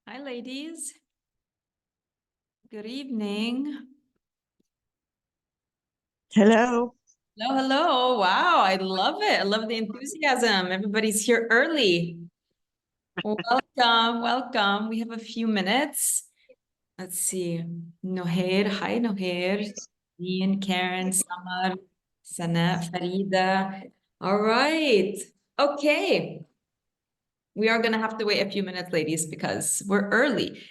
Hi, ladies. Good evening. Hello. Hello, hello. Wow, I love it. I love the enthusiasm. Everybody's here early. Welcome, welcome. We have a few minutes. Let's see. Noher, hi, Noher. Ian, Karen, Samar, Sana, Farida. All right. Okay. We are going to have to wait a few minutes, ladies, because we're early.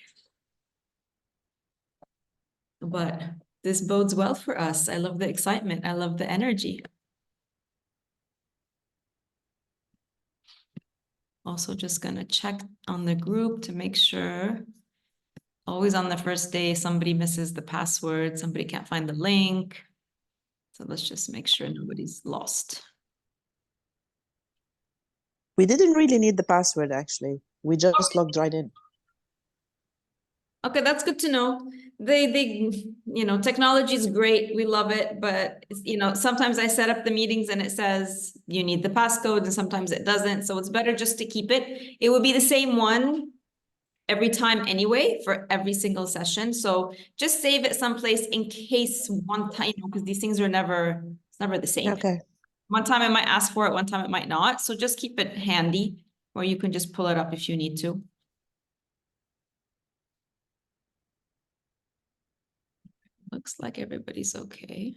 But this bodes well for us. I love the excitement. I love the energy. Also just gonna check on the group to make sure. Always on the first day, somebody misses the password, somebody can't find the link. So let's just make sure nobody's lost. We didn't really need the password, actually. We just logged right in. Okay, that's good to know. Technology is great. We love it, but sometimes I set up the meetings and it says you need the passcode and sometimes it doesn't. So it's better just to keep it. It would be the same one every time anyway for every single session. So just save it someplace in case one time, because these things are it's never the same. Okay. One time it might ask for it, one time it might not. So just keep it handy or you can just pull it up if you need to. Looks like everybody's okay.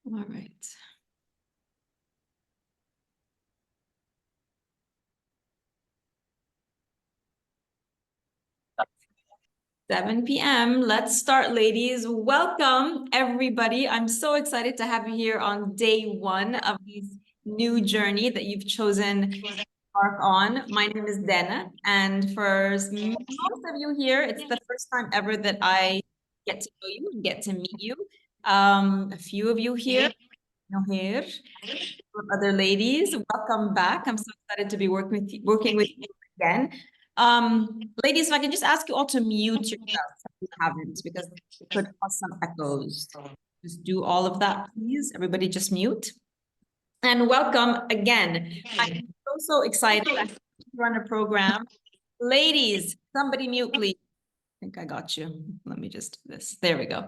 All right. Seven p.m. Let's start, ladies. Welcome, everybody. I'm so excited to have you here on day one of this new journey that you've chosen to embark on. My name is Dana, and for most of you here, it's the first time ever that I get to know you and get to meet you. A few of you here, here, other ladies, welcome back. I'm so excited to be working with you again. Ladies, if I can just ask you all to mute yourselves if you haven't, because it could cause some echoes. Just do all of that, please. Everybody just mute. And welcome again. I'm so excited to run a program. Ladies, somebody mute, please. I think I got you. Let me just do this. There we go.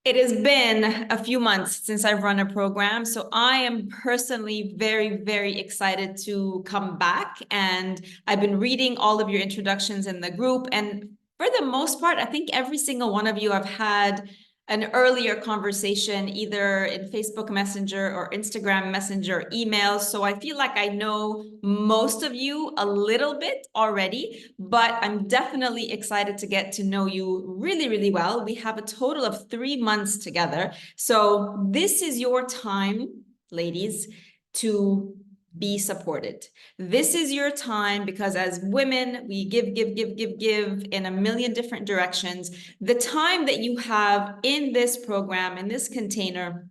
It has been a few months since I've run a program, so I am personally very, very excited to come back. And I've been reading all of your introductions in the group. And for the most part, I think every single one of you have had an earlier conversation, either in Facebook Messenger or Instagram Messenger emails. So I feel like I know most of you a little bit already, but I'm definitely excited to get to know you really, really well. We have a total of 3 months together. So this is your time, ladies, to be supported. This is your time because as women, we give in a million different directions. The time that you have in this program, in this container,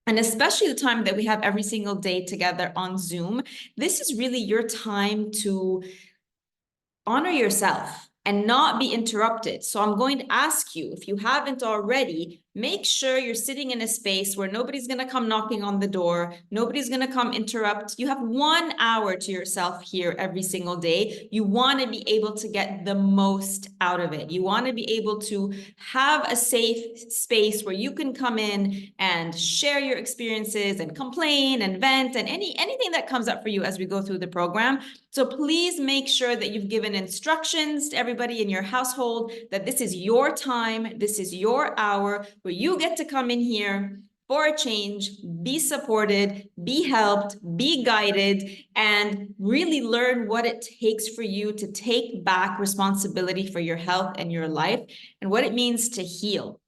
and especially the time that we have every single day together on Zoom, this is really your time to honor yourself and not be interrupted. So I'm going to ask you, if you haven't already, make sure you're sitting in a space where nobody's going to come knocking on the door. Nobody's going to come interrupt. You have 1 hour to yourself here every single day. You want to be able to get the most out of it. You want to be able to have a safe space where you can come in and share your experiences and complain and vent and anything that comes up for you as we go through the program. So please make sure that you've given instructions to everybody in your household that this is your time, this is your hour where you get to come in here for a change, be supported, be helped, be guided, and really learn what it takes for you to take back responsibility for your health and your life and what it means to heal.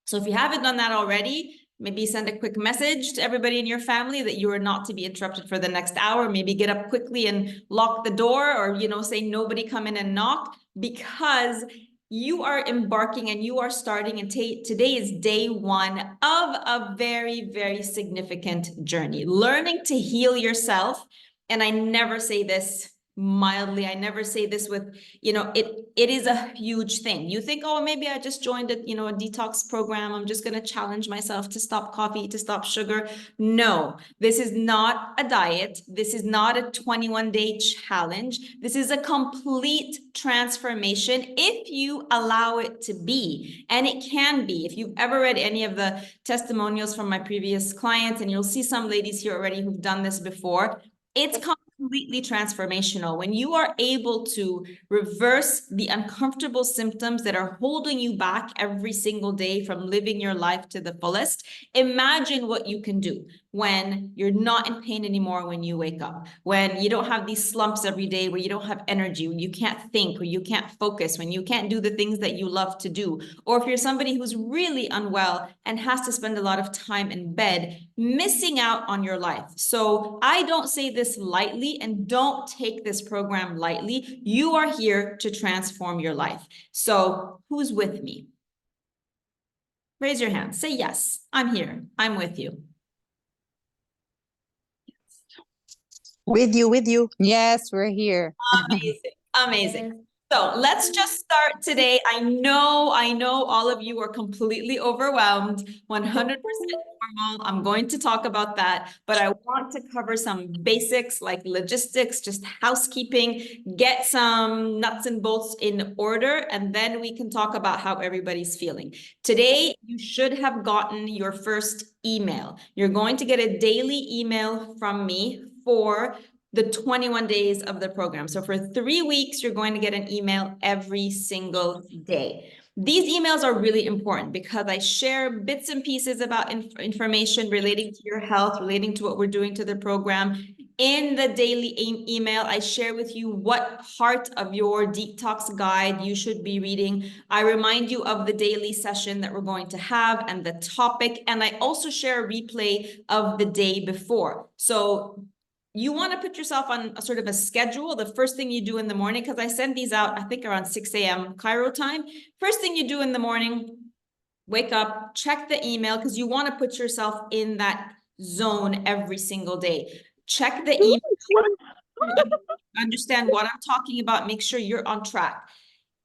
So if you haven't done that already, maybe send a quick message to everybody in your family that you are not to be interrupted for the next hour. Maybe get up quickly and lock the door, or, you know, say nobody come in and knock, because you are embarking and you are starting, and today is day 1 of a very, very significant journey, learning to heal yourself. And I never say this mildly, I never say this with, you know, it is a huge thing. You think, oh, maybe I just joined a, you know, a detox program, I'm just going to challenge myself to stop coffee, to stop sugar. No, this is not a diet. This is not a 21-day challenge. This is a complete transformation if you allow it to be. And it can be. If you've ever read any of the testimonials from my previous clients, and you'll see some ladies here already who've done this before, it's completely transformational. When you are able to reverse the uncomfortable symptoms that are holding you back every single day from living your life to the fullest, imagine what you can do when you're not in pain anymore when you wake up, when you don't have these slumps every day, where you don't have energy, when you can't think, when you can't focus, when you can't do the things that you love to do. Or if you're somebody who's really unwell and has to spend a lot of time in bed, missing out on your life. So I don't say this lightly, and don't take this program lightly. You are here to transform your life. So who's with me? Raise your hand. Say yes, I'm here. I'm with you. With you. Yes, we're here. Amazing. Amazing. So let's just start today. I know all of you are completely overwhelmed, 100% normal. I'm going to talk about that, but I want to cover some basics like logistics, just housekeeping, get some nuts and bolts in order, and then we can talk about how everybody's feeling. Today, you should have gotten your first email. You're going to get a daily email from me for the 21 days of the program. So for 3 weeks, you're going to get an email every single day. These emails are really important because I share bits and pieces about information relating to your health, relating to what we're doing to the program. In the daily email, I share with you what part of your detox guide you should be reading. I remind you of the daily session that we're going to have and the topic, and I also share a replay of the day before. So you want to put yourself on a sort of a schedule. The first thing you do in the morning, because I send these out, I think around 6 a.m. Cairo time. First thing you do in the morning, wake up, check the email, because you want to put yourself in that zone every single day. Check the email, understand what I'm talking about, make sure you're on track.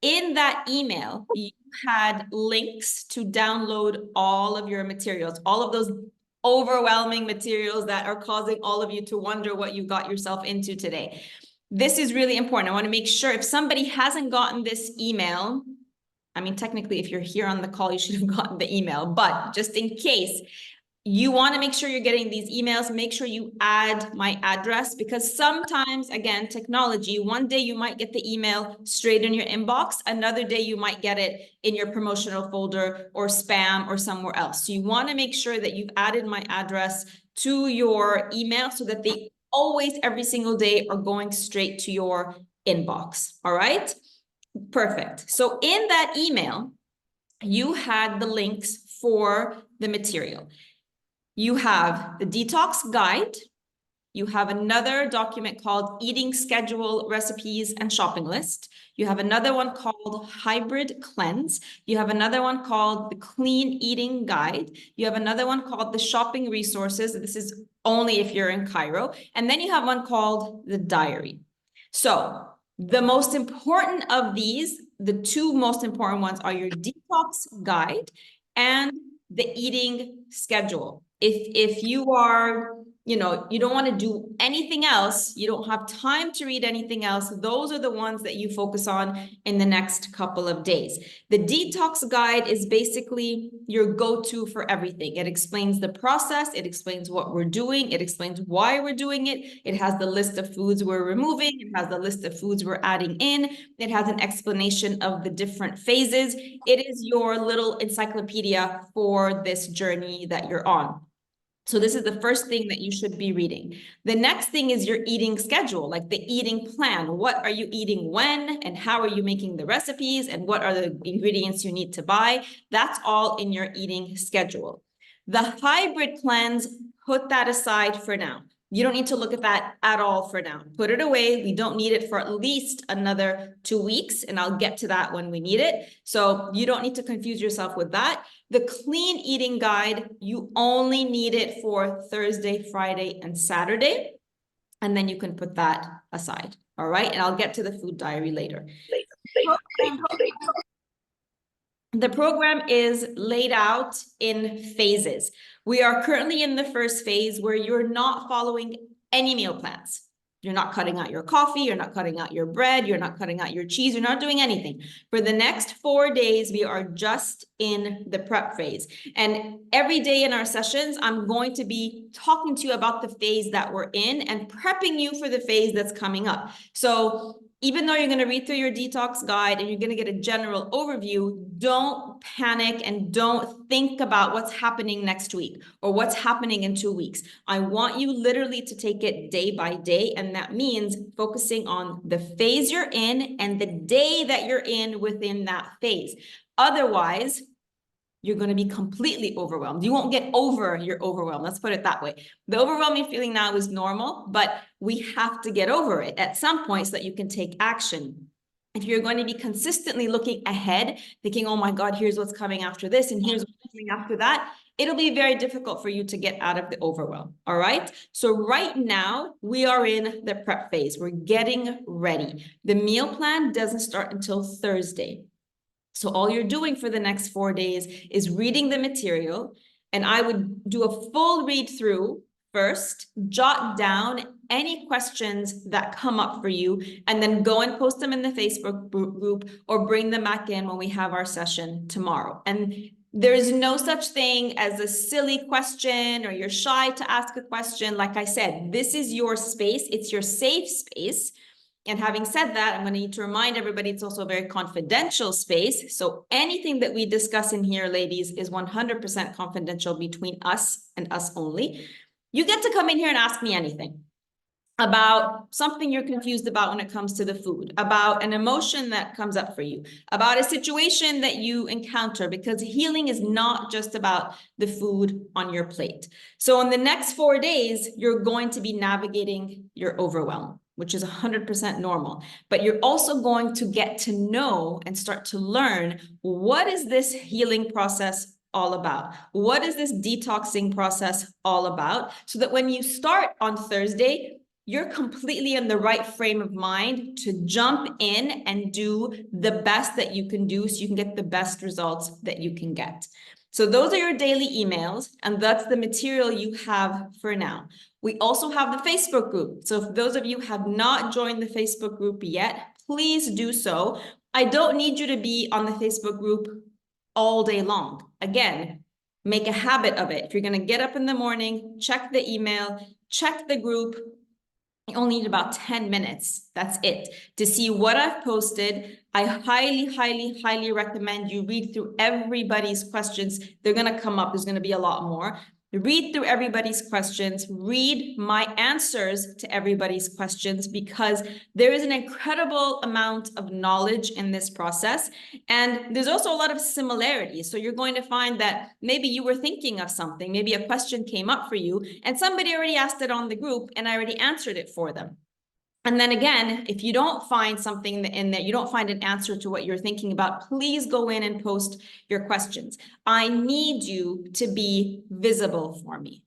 In that email, you had links to download all of your materials, all of those overwhelming materials that are causing all of you to wonder what you got yourself into today. This is really important. I want to make sure if somebody hasn't gotten this email, I mean, technically, if you're here on the call, you should have gotten the email, but just in case, you want to make sure you're getting these emails. Make sure you add my address, because sometimes, again, technology, one day you might get the email straight in your inbox. Another day you might get it in your promotional folder or spam or somewhere else. So you want to make sure that you've added my address to your email so that they always, every single day, are going straight to your inbox. All right? Perfect. So in that email, you had the links for the material. You have the detox guide. You have another document called Eating Schedule, Recipes, and Shopping List. You have another one called Hybrid Cleanse. You have another one called the Clean Eating Guide. You have another one called the Shopping Resources. This is only if you're in Cairo. And then you have one called the Diary. So the most important of these, the two most important ones, are your detox guide and the eating schedule. If you are, you don't want to do anything else, you don't have time to read anything else, those are the ones that you focus on in the next couple of days. The detox guide is basically your go-to for everything. It explains the process, it explains what we're doing, it explains why we're doing it, it has the list of foods we're removing, it has the list of foods we're adding in, it has an explanation of the different phases. It is your little encyclopedia for this journey that you're on. So this is the first thing that you should be reading. The next thing is your eating schedule, like the eating plan. What are you eating when, and how are you making the recipes, and what are the ingredients you need to buy? That's all in your eating schedule. The hybrid plans, put that aside for now. You don't need to look at that at all for now. Put it away. We don't need it for at least another 2 weeks, and I'll get to that when we need it. So you don't need to confuse yourself with that. The clean eating guide, you only need it for Thursday, Friday, and Saturday. And then you can put that aside. All right. And I'll get to the food diary later. The program is laid out in phases. We are currently in the first phase where you're not following any meal plans. You're not cutting out your coffee, you're not cutting out your bread, you're not cutting out your cheese, you're not doing anything. For the next 4 days, we are just in the prep phase. And every day in our sessions, I'm going to be talking to you about the phase that we're in and prepping you for the phase that's coming up. So even though you're going to read through your detox guide and you're going to get a general overview, don't panic and don't think about what's happening next week or what's happening in 2 weeks. I want you literally to take it day by day, and that means focusing on the phase you're in and the day that you're in within that phase. Otherwise, you're going to be completely overwhelmed. You won't get over your overwhelm. Let's put it that way. The overwhelming feeling now is normal, but we have to get over it at some point so that you can take action. If you're going to be consistently looking ahead, thinking, oh my God, here's what's coming after this, and here's what's coming after that, it'll be very difficult for you to get out of the overwhelm. All right. So right now we are in the prep phase. We're getting ready. The meal plan doesn't start until Thursday. So all you're doing for the next 4 days is reading the material, and I would do a full read through first, jot down any questions that come up for you, and then go and post them in the Facebook group or bring them back in when we have our session tomorrow. And there is no such thing as a silly question or you're shy to ask a question. Like I said, this is your space. It's your safe space. And having said that, I'm going to need to remind everybody it's also a very confidential space. So anything that we discuss in here, ladies, is 100% confidential between us and us only. You get to come in here and ask me anything about something you're confused about when it comes to the food, about an emotion that comes up for you, about a situation that you encounter, because healing is not just about the food on your plate. So in the next 4 days, you're going to be navigating your overwhelm, which is 100% normal. But you're also going to get to know and start to learn, what is this healing process all about? What is this detoxing process all about? So that when you start on Thursday, you're completely in the right frame of mind to jump in and do the best that you can do so you can get the best results that you can get. So those are your daily emails, and that's the material you have for now. We also have the Facebook group. So if those of you have not joined the Facebook group yet, please do so. I don't need you to be on the Facebook group all day long. Again, make a habit of it. If you're going to get up in the morning, check the email, check the group. You only need about 10 minutes. That's it. To see what I've posted, I highly, highly, highly recommend you read through everybody's questions. They're going to come up. There's going to be a lot more. Read through everybody's questions, read my answers to everybody's questions, because there is an incredible amount of knowledge in this process. And there's also a lot of similarities. So you're going to find that maybe you were thinking of something, maybe a question came up for you and somebody already asked it on the group and I already answered it for them. And then again, if you don't find something in there, you don't find an answer to what you're thinking about, please go in and post your questions. I need you to be visible for me.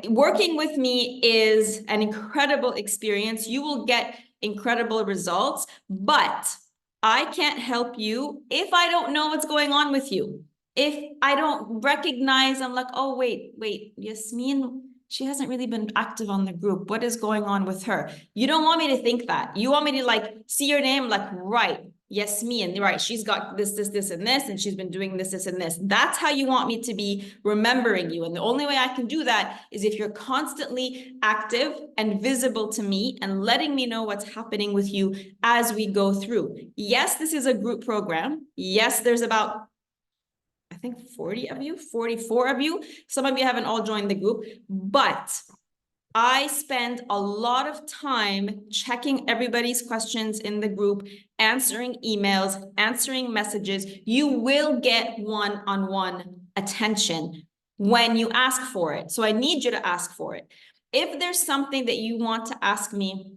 Working with me is an incredible experience. You will get incredible results, but I can't help you if I don't know what's going on with you. If I don't recognize, I'm like, oh, wait, Yasmin, she hasn't really been active on the group. What is going on with her? You don't want me to think that. You want me to like see your name, like, right, Yasmin, right, she's got this, and she's been doing this, and this. That's how you want me to be remembering you. And the only way I can do that is if you're constantly active and visible to me and letting me know what's happening with you as we go through. Yes, this is a group program. Yes, there's about, I think 40 of you, 44 of you. Some of you haven't all joined the group, but I spend a lot of time checking everybody's questions in the group, answering emails, answering messages. You will get one-on-one attention when you ask for it. So I need you to ask for it. If there's something that you want to ask me,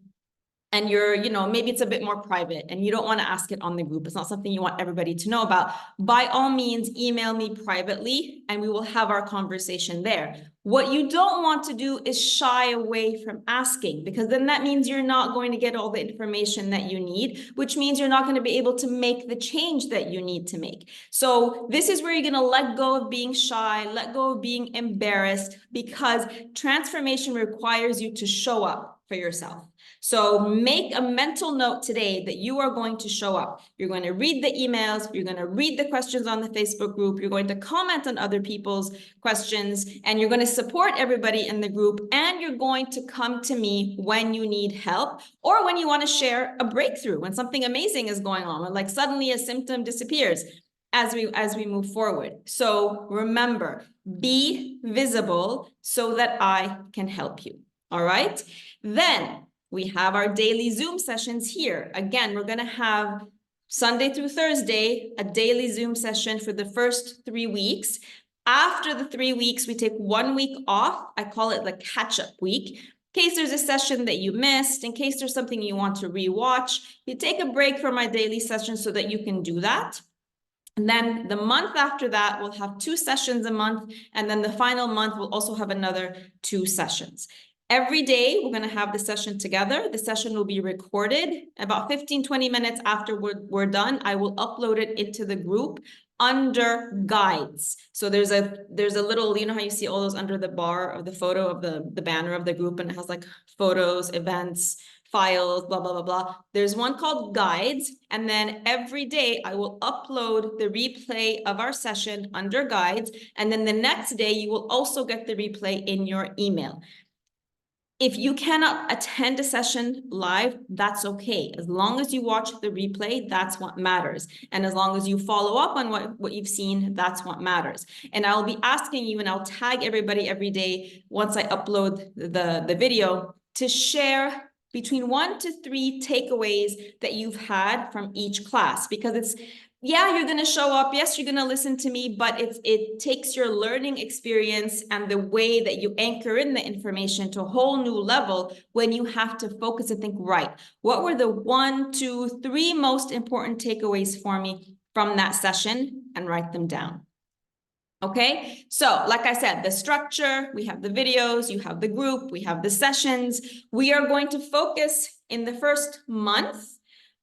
and you're, maybe it's a bit more private and you don't want to ask it on the group, it's not something you want everybody to know about, by all means, email me privately and we will have our conversation there. What you don't want to do is shy away from asking, because then that means you're not going to get all the information that you need, which means you're not going to be able to make the change that you need to make. So this is where you're going to let go of being shy, let go of being embarrassed, because transformation requires you to show up for yourself. So make a mental note today that you are going to show up. You're going to read the emails, you're going to read the questions on the Facebook group, you're going to comment on other people's questions, and you're going to support everybody in the group, and you're going to come to me when you need help or when you want to share a breakthrough, when something amazing is going on, like suddenly a symptom disappears as we move forward. So remember, be visible so that I can help you. All right? Then we have our daily Zoom sessions here. Again, we're going to have Sunday through Thursday, a daily Zoom session for the first 3 weeks. After the 3 weeks, we take 1 week off. I call it the catch-up week. In case there's a session that you missed, in case there's something you want to rewatch, you take a break from my daily session so that you can do that. And then the month after that, we'll have 2 sessions a month. And then the final month, we'll also have another 2 sessions. Every day, we're going to have the session together. The session will be recorded. About 15-20 minutes after we're done, I will upload it into the group under guides. So there's a little, how you see all those under the bar of the photo of the banner of the group, and it has like photos, events, files, blah, blah, blah, blah. There's one called guides. And then every day I will upload the replay of our session under guides. And then the next day you will also get the replay in your email. If you cannot attend a session live, that's okay. As long as you watch the replay, that's what matters. And as long as you follow up on what you've seen, that's what matters. And I'll be asking you, and I'll tag everybody every day once I upload the video, to share between 1 to 3 takeaways that you've had from each class, because it's, yeah, you're going to show up. Yes, you're going to listen to me, but it takes your learning experience and the way that you anchor in the information to a whole new level when you have to focus and think, right, what were the 1, 2, 3 most important takeaways for me from that session, and write them down. Okay, so like I said, the structure, we have the videos, you have the group, we have the sessions. We are going to focus in the first month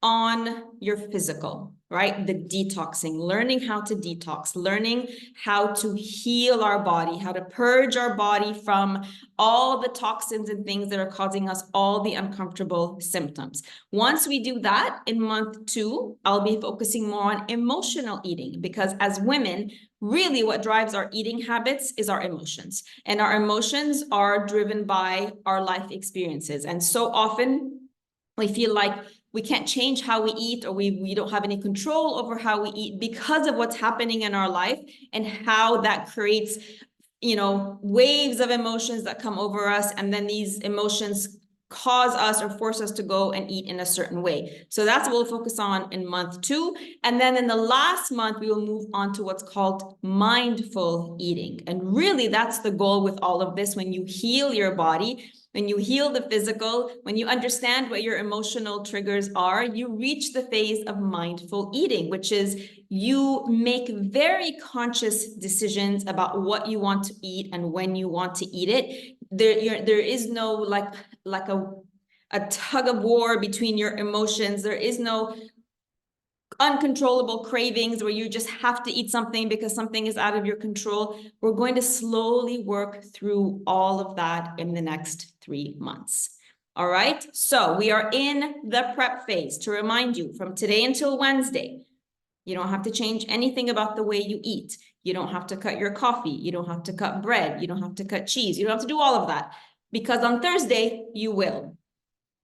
on your physical, right? The detoxing, learning how to detox, learning how to heal our body, how to purge our body from all the toxins and things that are causing us all the uncomfortable symptoms. Once we do that, in month 2, I'll be focusing more on emotional eating, because as women, really what drives our eating habits is our emotions. And our emotions are driven by our life experiences. And so often we feel like we can't change how we eat, or we don't have any control over how we eat because of what's happening in our life, and how that creates, waves of emotions that come over us. And then these emotions cause us or force us to go and eat in a certain way. So that's what we'll focus on in month 2. And then in the last month, we will move on to what's called mindful eating. And really, that's the goal with all of this. When you heal your body, when you heal the physical, when you understand what your emotional triggers are, you reach the phase of mindful eating, which is you make very conscious decisions about what you want to eat and when you want to eat it. There is no like a tug of war between your emotions. There is no uncontrollable cravings where you just have to eat something because something is out of your control. We're going to slowly work through all of that in the next 3 months. All right, so we are in the prep phase. To remind you, from today until Wednesday, you don't have to change anything about the way you eat. You don't have to cut your coffee. You don't have to cut bread. You don't have to cut cheese. You don't have to do all of that, because on Thursday, you will.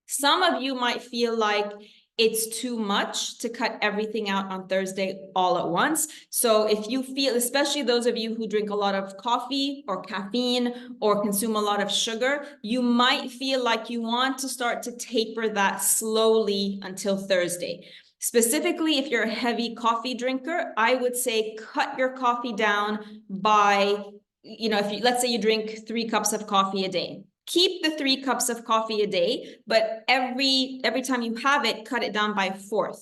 Some of you might feel like it's too much to cut everything out on Thursday all at once. So if you feel, especially those of you who drink a lot of coffee or caffeine or consume a lot of sugar, you might feel like you want to start to taper that slowly until Thursday. Specifically, if you're a heavy coffee drinker, I would say cut your coffee down by, if you, let's say you drink 3 cups of coffee a day. Keep the 3 cups of coffee a day, but every time you have it, cut it down by 1/4.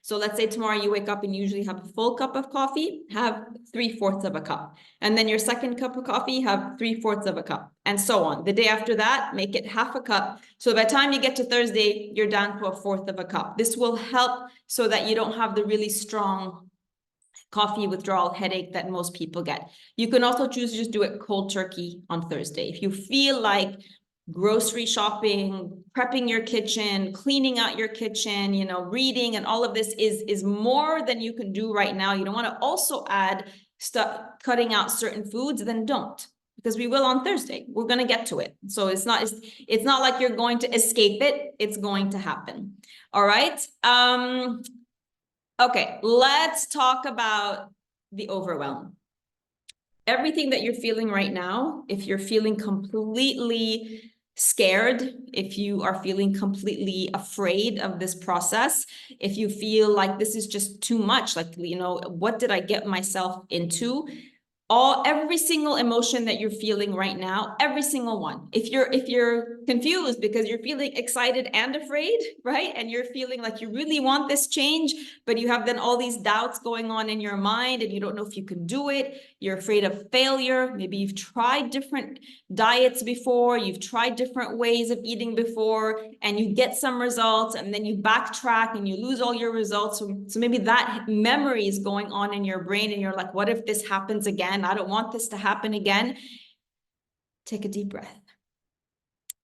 So let's say tomorrow you wake up and usually have a full cup of coffee, have 3/4 of a cup. And then your second cup of coffee, have 3/4 of a cup, and so on. The day after that, make it half a cup. So by the time you get to Thursday, you're down to 1/4 of a cup. This will help so that you don't have the really strong coffee withdrawal headache that most people get. You can also choose to just do it cold turkey on Thursday. If you feel like grocery shopping, prepping your kitchen, cleaning out your kitchen, reading, and all of this is more than you can do right now, you don't want to also add stuff, cutting out certain foods, then don't, because we will on Thursday. We're going to get to it. So it's not like you're going to escape it. It's going to happen. All right. Okay, let's talk about the overwhelm. Everything that you're feeling right now, if you're feeling completely scared, if you are feeling completely afraid of this process, if you feel like this is just too much, like, what did I get myself into? Every single emotion that you're feeling right now, every single one. If you're confused because you're feeling excited and afraid, right? And you're feeling like you really want this change, but you have then all these doubts going on in your mind and you don't know if you can do it. You're afraid of failure. Maybe you've tried different diets before, you've tried different ways of eating before, and you get some results and then you backtrack and you lose all your results. So maybe that memory is going on in your brain and you're like, what if this happens again? I don't want this to happen again. Take a deep breath.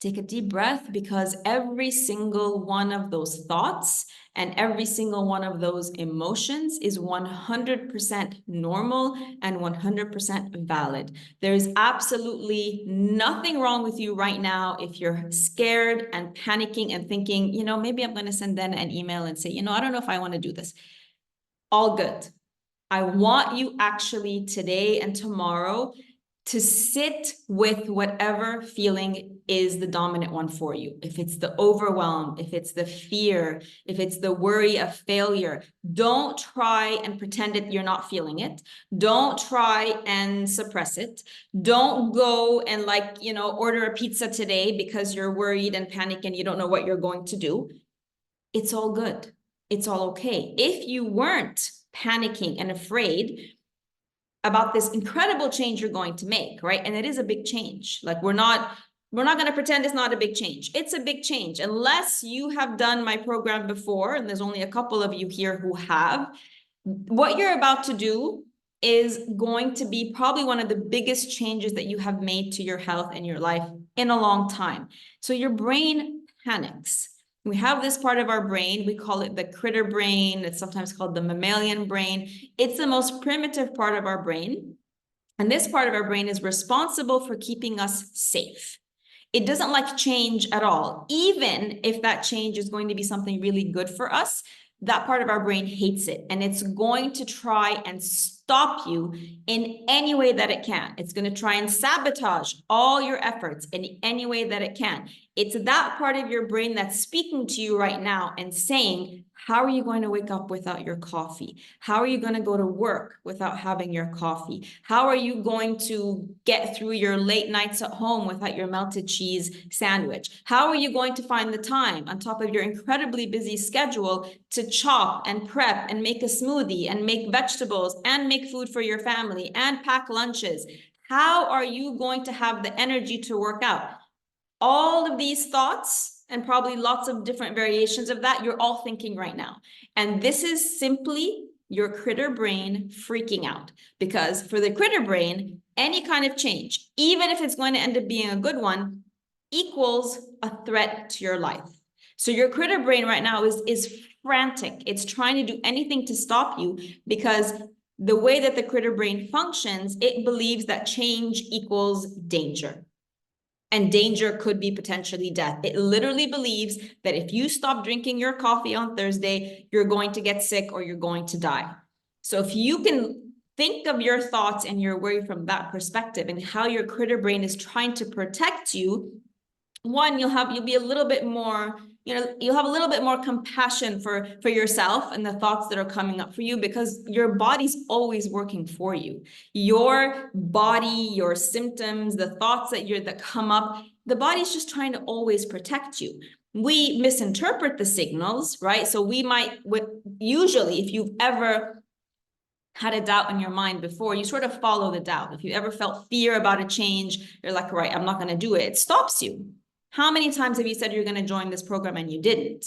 Take a deep breath, because every single one of those thoughts and every single one of those emotions is 100% normal and 100% valid. There's absolutely nothing wrong with you right now if you're scared and panicking and thinking, maybe I'm going to send them an email and say, I don't know if I want to do this. All good. I want you actually today and tomorrow to sit with whatever feeling is the dominant one for you. If it's the overwhelm, if it's the fear, if it's the worry of failure, don't try and pretend that you're not feeling it. Don't try and suppress it. Don't go and order a pizza today because you're worried and panic and you don't know what you're going to do. It's all good. It's all okay. If you weren't panicking and afraid about this incredible change you're going to make, right? And it is a big change. Like, we're not going to pretend it's not a big change. It's a big change. Unless you have done my program before, and there's only a couple of you here who have, what you're about to do is going to be probably one of the biggest changes that you have made to your health and your life in a long time. So your brain panics. We have this part of our brain, we call it the critter brain. It's sometimes called the mammalian brain. It's the most primitive part of our brain. And this part of our brain is responsible for keeping us safe. It doesn't like change at all. Even if that change is going to be something really good for us, that part of our brain hates it. And it's going to try and stop you in any way that it can. It's going to try and sabotage all your efforts in any way that it can. It's that part of your brain that's speaking to you right now and saying, how are you going to wake up without your coffee? How are you going to go to work without having your coffee? How are you going to get through your late nights at home without your melted cheese sandwich? How are you going to find the time on top of your incredibly busy schedule to chop and prep and make a smoothie and make vegetables and make food for your family and pack lunches? How are you going to have the energy to work out? All of these thoughts and probably lots of different variations of that, you're all thinking right now. And this is simply your critter brain freaking out, because for the critter brain, any kind of change, even if it's going to end up being a good one, equals a threat to your life. So your critter brain right now is frantic. It's trying to do anything to stop you, because the way that the critter brain functions, it believes that change equals danger. And danger could be potentially death. It literally believes that if you stop drinking your coffee on Thursday, you're going to get sick or you're going to die. So if you can think of your thoughts and your worry from that perspective and how your critter brain is trying to protect you, one, you'll be a little bit more, you'll have a little bit more compassion for yourself and the thoughts that are coming up for you, because your body's always working for you. Your body, your symptoms, the thoughts that come up, the body's just trying to always protect you. We misinterpret the signals, right? So we might, usually, if you've ever had a doubt in your mind before, you sort of follow the doubt. If you ever felt fear about a change, you're like, right, I'm not going to do it. It stops you. How many times have you said you're going to join this program and you didn't?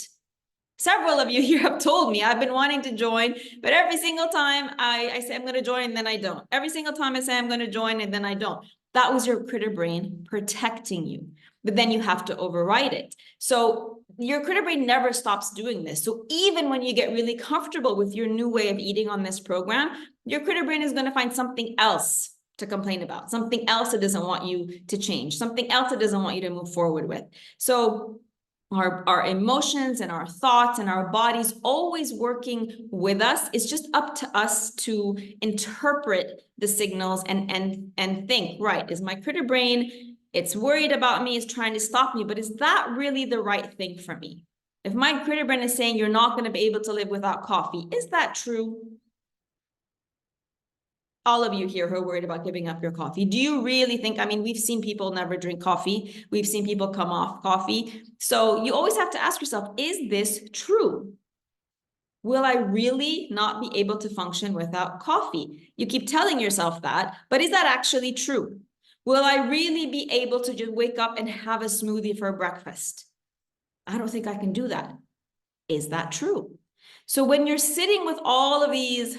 Several of you here have told me I've been wanting to join, but every single time I say I'm going to join and then I don't. Every single time I say I'm going to join and then I don't. That was your critter brain protecting you, but then you have to override it. So your critter brain never stops doing this. So even when you get really comfortable with your new way of eating on this program, your critter brain is going to find something else to complain about, something else it doesn't want you to change, something else it doesn't want you to move forward with. So our emotions and our thoughts and our bodies always working with us. It's just up to us to interpret the signals and think, right, is my critter brain, it's worried about me, it's trying to stop me, but is that really the right thing for me? If my critter brain is saying you're not going to be able to live without coffee, is that true? All of you here who are worried about giving up your coffee, do you really think, I mean, we've seen people never drink coffee. We've seen people come off coffee. So you always have to ask yourself, is this true? Will I really not be able to function without coffee? You keep telling yourself that, but is that actually true? Will I really be able to just wake up and have a smoothie for breakfast? I don't think I can do that. Is that true? So when you're sitting with all of these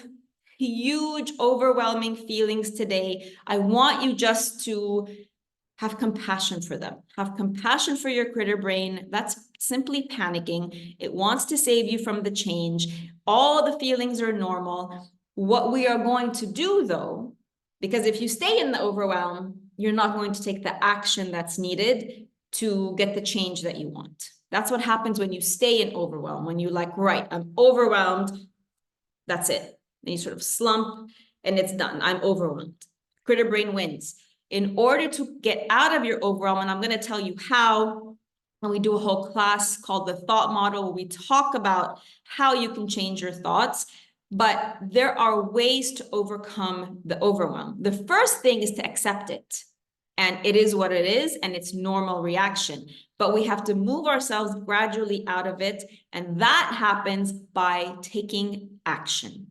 huge, overwhelming feelings today, I want you just to have compassion for them. Have compassion for your critter brain. That's simply panicking. It wants to save you from the change. All the feelings are normal. What we are going to do, though, because if you stay in the overwhelm, you're not going to take the action that's needed to get the change that you want. That's what happens when you stay in overwhelm. When you're like, right, I'm overwhelmed. That's it. And you sort of slump and it's done. I'm overwhelmed. Critter brain wins. In order to get out of your overwhelm, and I'm going to tell you how, and we do a whole class called the thought model where we talk about how you can change your thoughts, but there are ways to overcome the overwhelm. The first thing is to accept it. And it is what it is, and it's normal reaction. But we have to move ourselves gradually out of it. And that happens by taking action.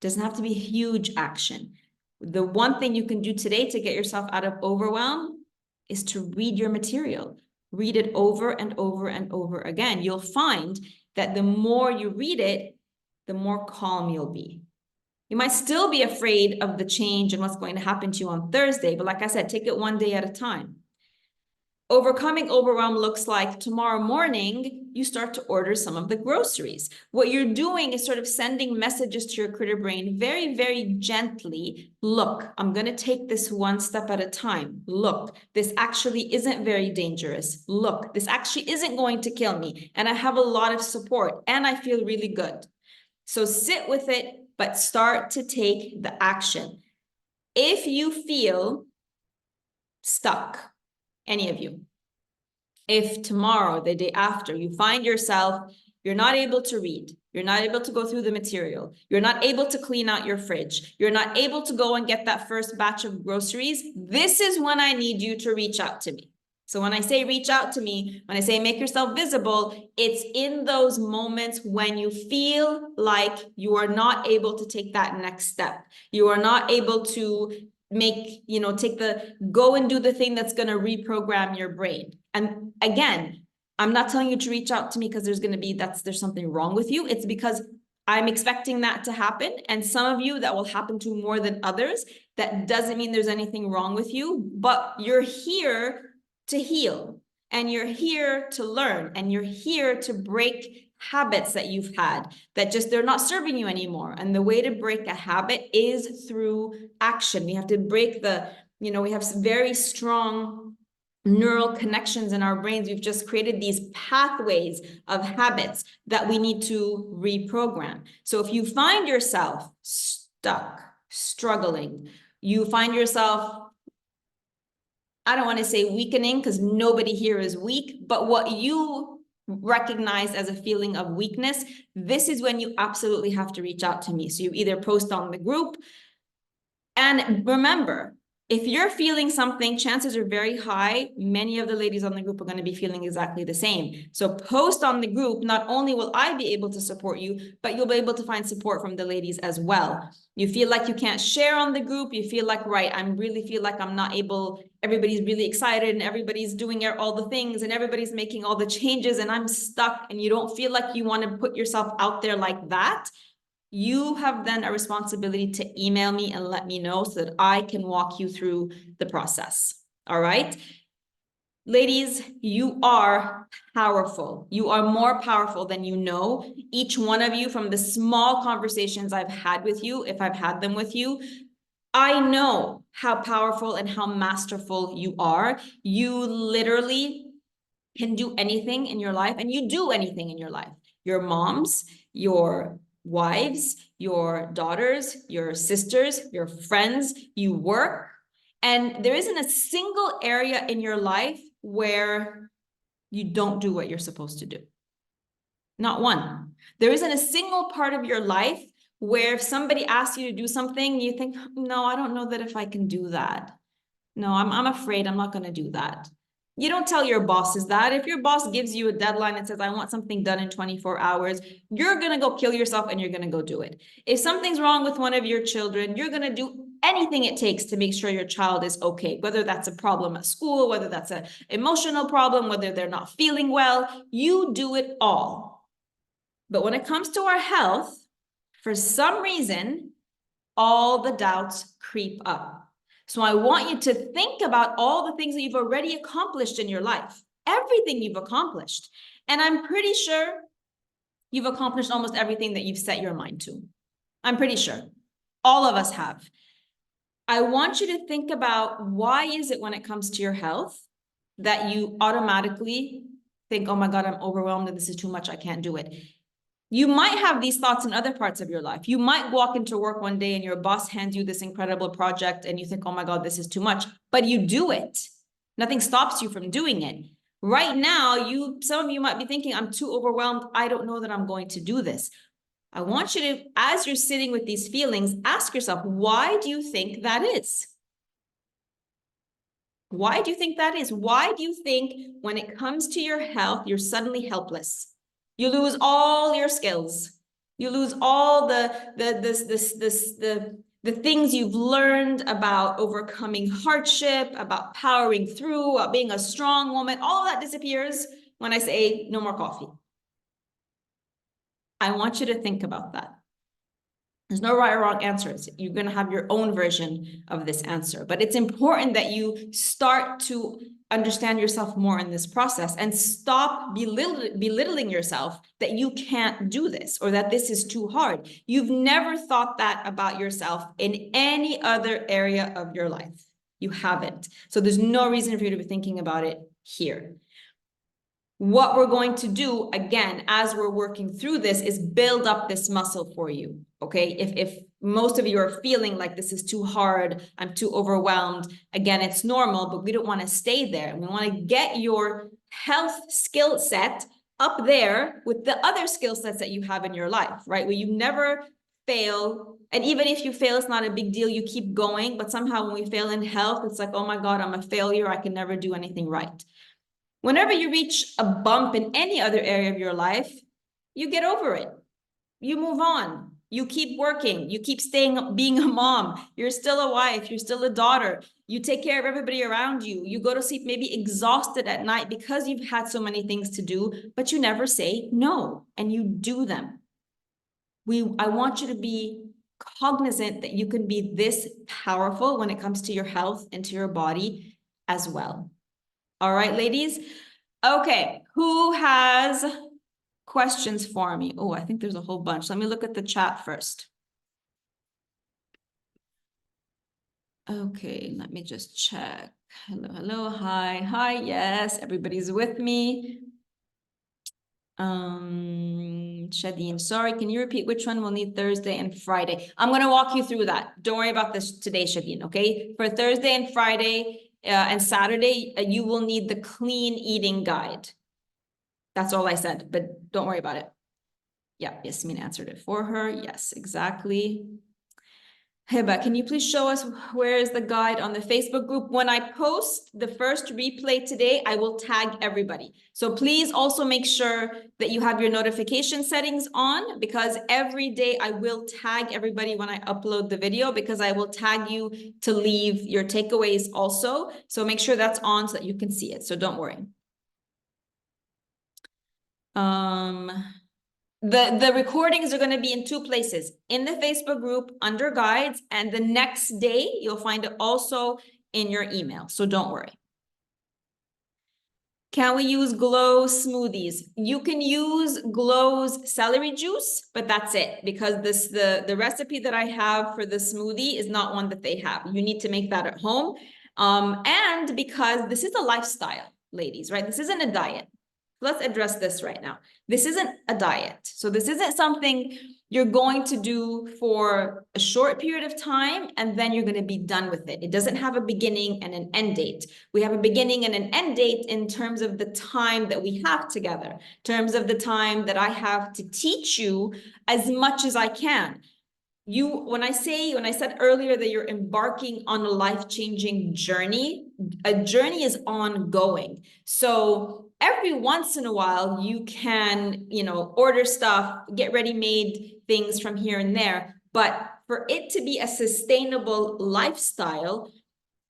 Doesn't have to be huge action. The one thing you can do today to get yourself out of overwhelm is to read your material. Read it over and over and over again. You'll find that the more you read it, the more calm you'll be. You might still be afraid of the change and what's going to happen to you on Thursday, but like I said, take it one day at a time. Overcoming overwhelm looks like tomorrow morning, you start to order some of the groceries. What you're doing is sort of sending messages to your critter brain very, very gently. Look, I'm going to take this one step at a time. Look, this actually isn't very dangerous. Look, this actually isn't going to kill me. And I have a lot of support and I feel really good. So sit with it, but start to take the action. If you feel stuck, any of you, if tomorrow, the day after, you find yourself, you're not able to read, you're not able to go through the material, you're not able to clean out your fridge, you're not able to go and get that first batch of groceries, this is when I need you to reach out to me. So when I say reach out to me, when I say make yourself visible, it's in those moments when you feel like you are not able to take that next step. You are not able to go and do the thing that's going to reprogram your brain. And again, I'm not telling you to reach out to me because there's something wrong with you. It's because I'm expecting that to happen. And some of you that will happen to more than others. That doesn't mean there's anything wrong with you, but you're here to heal and you're here to learn and you're here to break habits that you've had that just they're not serving you anymore. And the way to break a habit is through action. We have to break we have some very strong neural connections in our brains. We've just created these pathways of habits that we need to reprogram. So if you find yourself stuck, struggling, you find yourself, I don't want to say weakening because nobody here is weak, but what you recognize as a feeling of weakness, this is when you absolutely have to reach out to me. So you either post on the group, and remember, if you're feeling something, chances are very high, many of the ladies on the group are going to be feeling exactly the same. So post on the group, not only will I be able to support you, but you'll be able to find support from the ladies as well. You feel like you can't share on the group, you feel like, right, I really feel like I'm not able, everybody's really excited and everybody's doing all the things and everybody's making all the changes and I'm stuck, and you don't feel like you want to put yourself out there like that. You have then a responsibility to email me and let me know so that I can walk you through the process. All right. Ladies, you are powerful. You are more powerful than you know. Each one of you, from the small conversations I've had with you, if I've had them with you, I know how powerful and how masterful you are. You literally can do anything in your life, and you do anything in your life. Your moms, your wives, your daughters, your sisters, your friends, you work, and there isn't a single area in your life where you don't do what you're supposed to do. Not one. There isn't a single part of your life where if somebody asks you to do something, you think, no, I don't know that if I can do that. No, I'm afraid I'm not going to do that. You don't tell your bosses that. If your boss gives you a deadline and says, I want something done in 24 hours, you're going to go kill yourself and you're going to go do it. If something's wrong with one of your children, you're going to do anything it takes to make sure your child is okay, whether that's a problem at school, whether that's an emotional problem, whether they're not feeling well, you do it all. But when it comes to our health, for some reason, all the doubts creep up. So I want you to think about all the things that you've already accomplished in your life, everything you've accomplished. And I'm pretty sure you've accomplished almost everything that you've set your mind to. I'm pretty sure. All of us have. I want you to think about, why is it when it comes to your health that you automatically think, oh my God, I'm overwhelmed and this is too much, I can't do it. You might have these thoughts in other parts of your life. You might walk into work one day and your boss hands you this incredible project and you think, oh my God, this is too much, but you do it. Nothing stops you from doing it. Right now, some of you might be thinking, I'm too overwhelmed. I don't know that I'm going to do this. I want you to, as you're sitting with these feelings, ask yourself, why do you think that is? Why do you think that is? Why do you think when it comes to your health, you're suddenly helpless? You lose all your skills. You lose all the things you've learned about overcoming hardship, about powering through, about being a strong woman. All of that disappears when I say no more coffee. I want you to think about that. There's no right or wrong answers. You're going to have your own version of this answer, but it's important that you start to understand yourself more in this process and stop belittling yourself that you can't do this or that this is too hard. You've never thought that about yourself in any other area of your life. You haven't. So there's no reason for you to be thinking about it here. What we're going to do, again, as we're working through this, is build up this muscle for you, okay? If most of you are feeling like this is too hard, I'm too overwhelmed, again, it's normal, but we don't want to stay there. We want to get your health skill set up there with the other skill sets that you have in your life, right? Where you never fail. And even if you fail, it's not a big deal. You keep going, but somehow when we fail in health, it's like, oh my God, I'm a failure. I can never do anything right. Whenever you reach a bump in any other area of your life, you get over it. You move on. You keep working, you keep being a mom, you're still a wife, you're still a daughter, you take care of everybody around you, you go to sleep maybe exhausted at night because you've had so many things to do, but you never say no, and you do them. I want you to be cognizant that you can be this powerful when it comes to your health and to your body as well. All right, ladies? Okay, who has questions for me? Oh, I think there's a whole bunch. Let me look at the chat first. Okay, let me just check. Hello, hello, hi, yes, everybody's with me. Shadeen, sorry, can you repeat which one we'll need Thursday and Friday? I'm gonna walk you through that. Don't worry about this today, Shadeen, okay? For Thursday and Friday and Saturday, you will need the clean eating guide. That's all I said, but don't worry about it. Yeah, Yasmin answered it for her. Yes, exactly. Hiba, can you please show us where is the guide on the Facebook group? When I post the first replay today, I will tag everybody. So please also make sure that you have your notification settings on, because every day I will tag everybody when I upload the video, because I will tag you to leave your takeaways also. So make sure that's on so that you can see it. So don't worry. The recordings are going to be in two places, in the Facebook group under guides, and the next day you'll find it also in your email. So don't worry. Can we use Glow smoothies? You can use Glow's celery juice, but that's it, because the recipe that I have for the smoothie is not one that they have. You need to make that at home. And because this is a lifestyle, ladies, right? This isn't a diet. Let's address this right now. This isn't a diet. So this isn't something you're going to do for a short period of time and then you're going to be done with it. It doesn't have a beginning and an end date. We have a beginning and an end date in terms of the time that we have together, in terms of the time that I have to teach you as much as I can. When I said earlier that you're embarking on a life-changing journey, a journey is ongoing. So every once in a while you can, order stuff, get ready-made things from here and there. But for it to be a sustainable lifestyle,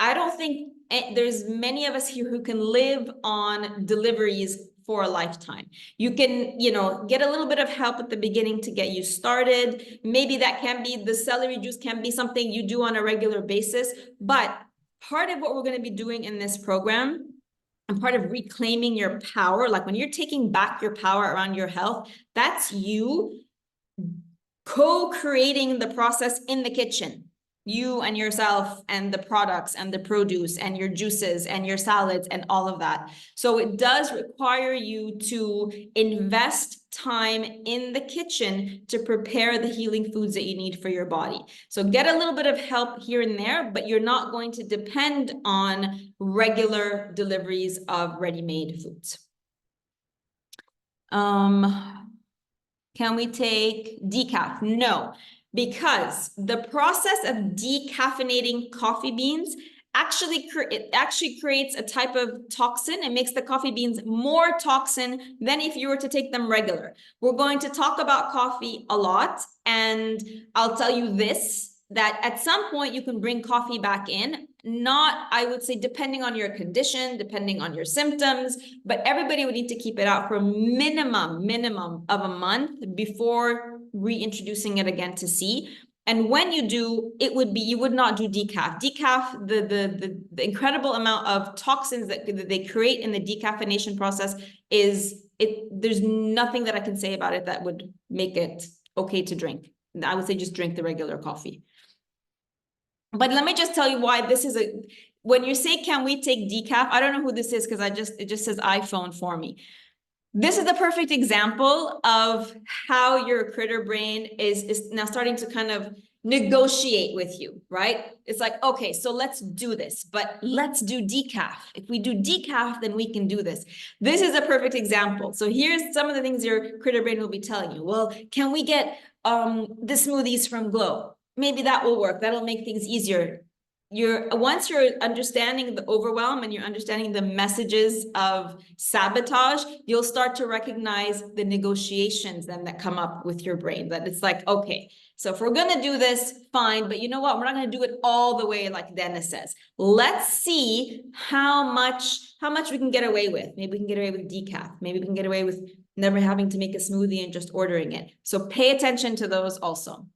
I don't think there's many of us here who can live on deliveries for a lifetime. You can, get a little bit of help at the beginning to get you started. Maybe that can be, the celery juice can be something you do on a regular basis. But part of what we're going to be doing in this program, and part of reclaiming your power, like when you're taking back your power around your health, that's you co-creating the process in the kitchen. You and yourself and the products and the produce and your juices and your salads and all of that. So it does require you to invest time in the kitchen to prepare the healing foods that you need for your body. So get a little bit of help here and there, but you're not going to depend on regular deliveries of ready-made foods. Can we take decaf? No. Because the process of decaffeinating coffee beans actually creates a type of toxin. It makes the coffee beans more toxin than if you were to take them regular. We're going to talk about coffee a lot, and I'll tell you this, that at some point you can bring coffee back in, not, I would say, depending on your condition, depending on your symptoms, but everybody would need to keep it out for minimum of a month before reintroducing it again to see. And when you do, you would not do decaf. Decaf, the incredible amount of toxins that they create in the decaffeination process there's nothing that I can say about it that would make it okay to drink. I would say just drink the regular coffee. But let me just tell you why this is when you say, can we take decaf? I don't know who this is because it just says iPhone for me. This is the perfect example of how your critter brain is now starting to kind of negotiate with you, right? It's like, okay, so let's do this, but let's do decaf. If we do decaf, then we can do this. This is a perfect example. So here's some of the things your critter brain will be telling you. Well, can we get the smoothies from Glow? Maybe that will work. That'll make things easier. once you're understanding the overwhelm and you're understanding the messages of sabotage, you'll start to recognize the negotiations then that come up with your brain. That it's like, okay, so if we're gonna do this, fine, but you know what? We're not gonna do it all the way like Dennis says. Let's see how much we can get away with. Maybe we can get away with decaf. Maybe we can get away with never having to make a smoothie and just ordering it. So pay attention to those also.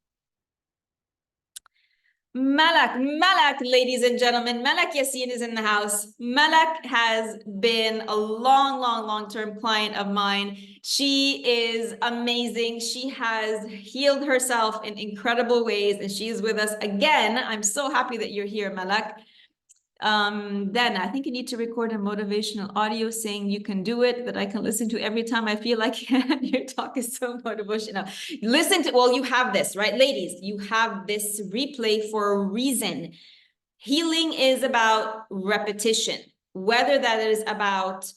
Malak, ladies and gentlemen, Malak Yassin is in the house. Malak has been a long-term client of mine. She is amazing. She has healed herself in incredible ways, and she is with us again. I'm so happy that you're here, Malak. Then I think you need to record a motivational audio saying you can do it, that I can listen to every time I feel like your talk is so motivational. Listen to, well, you have this, right? Ladies, you have this replay for a reason. Healing is about repetition, whether that is about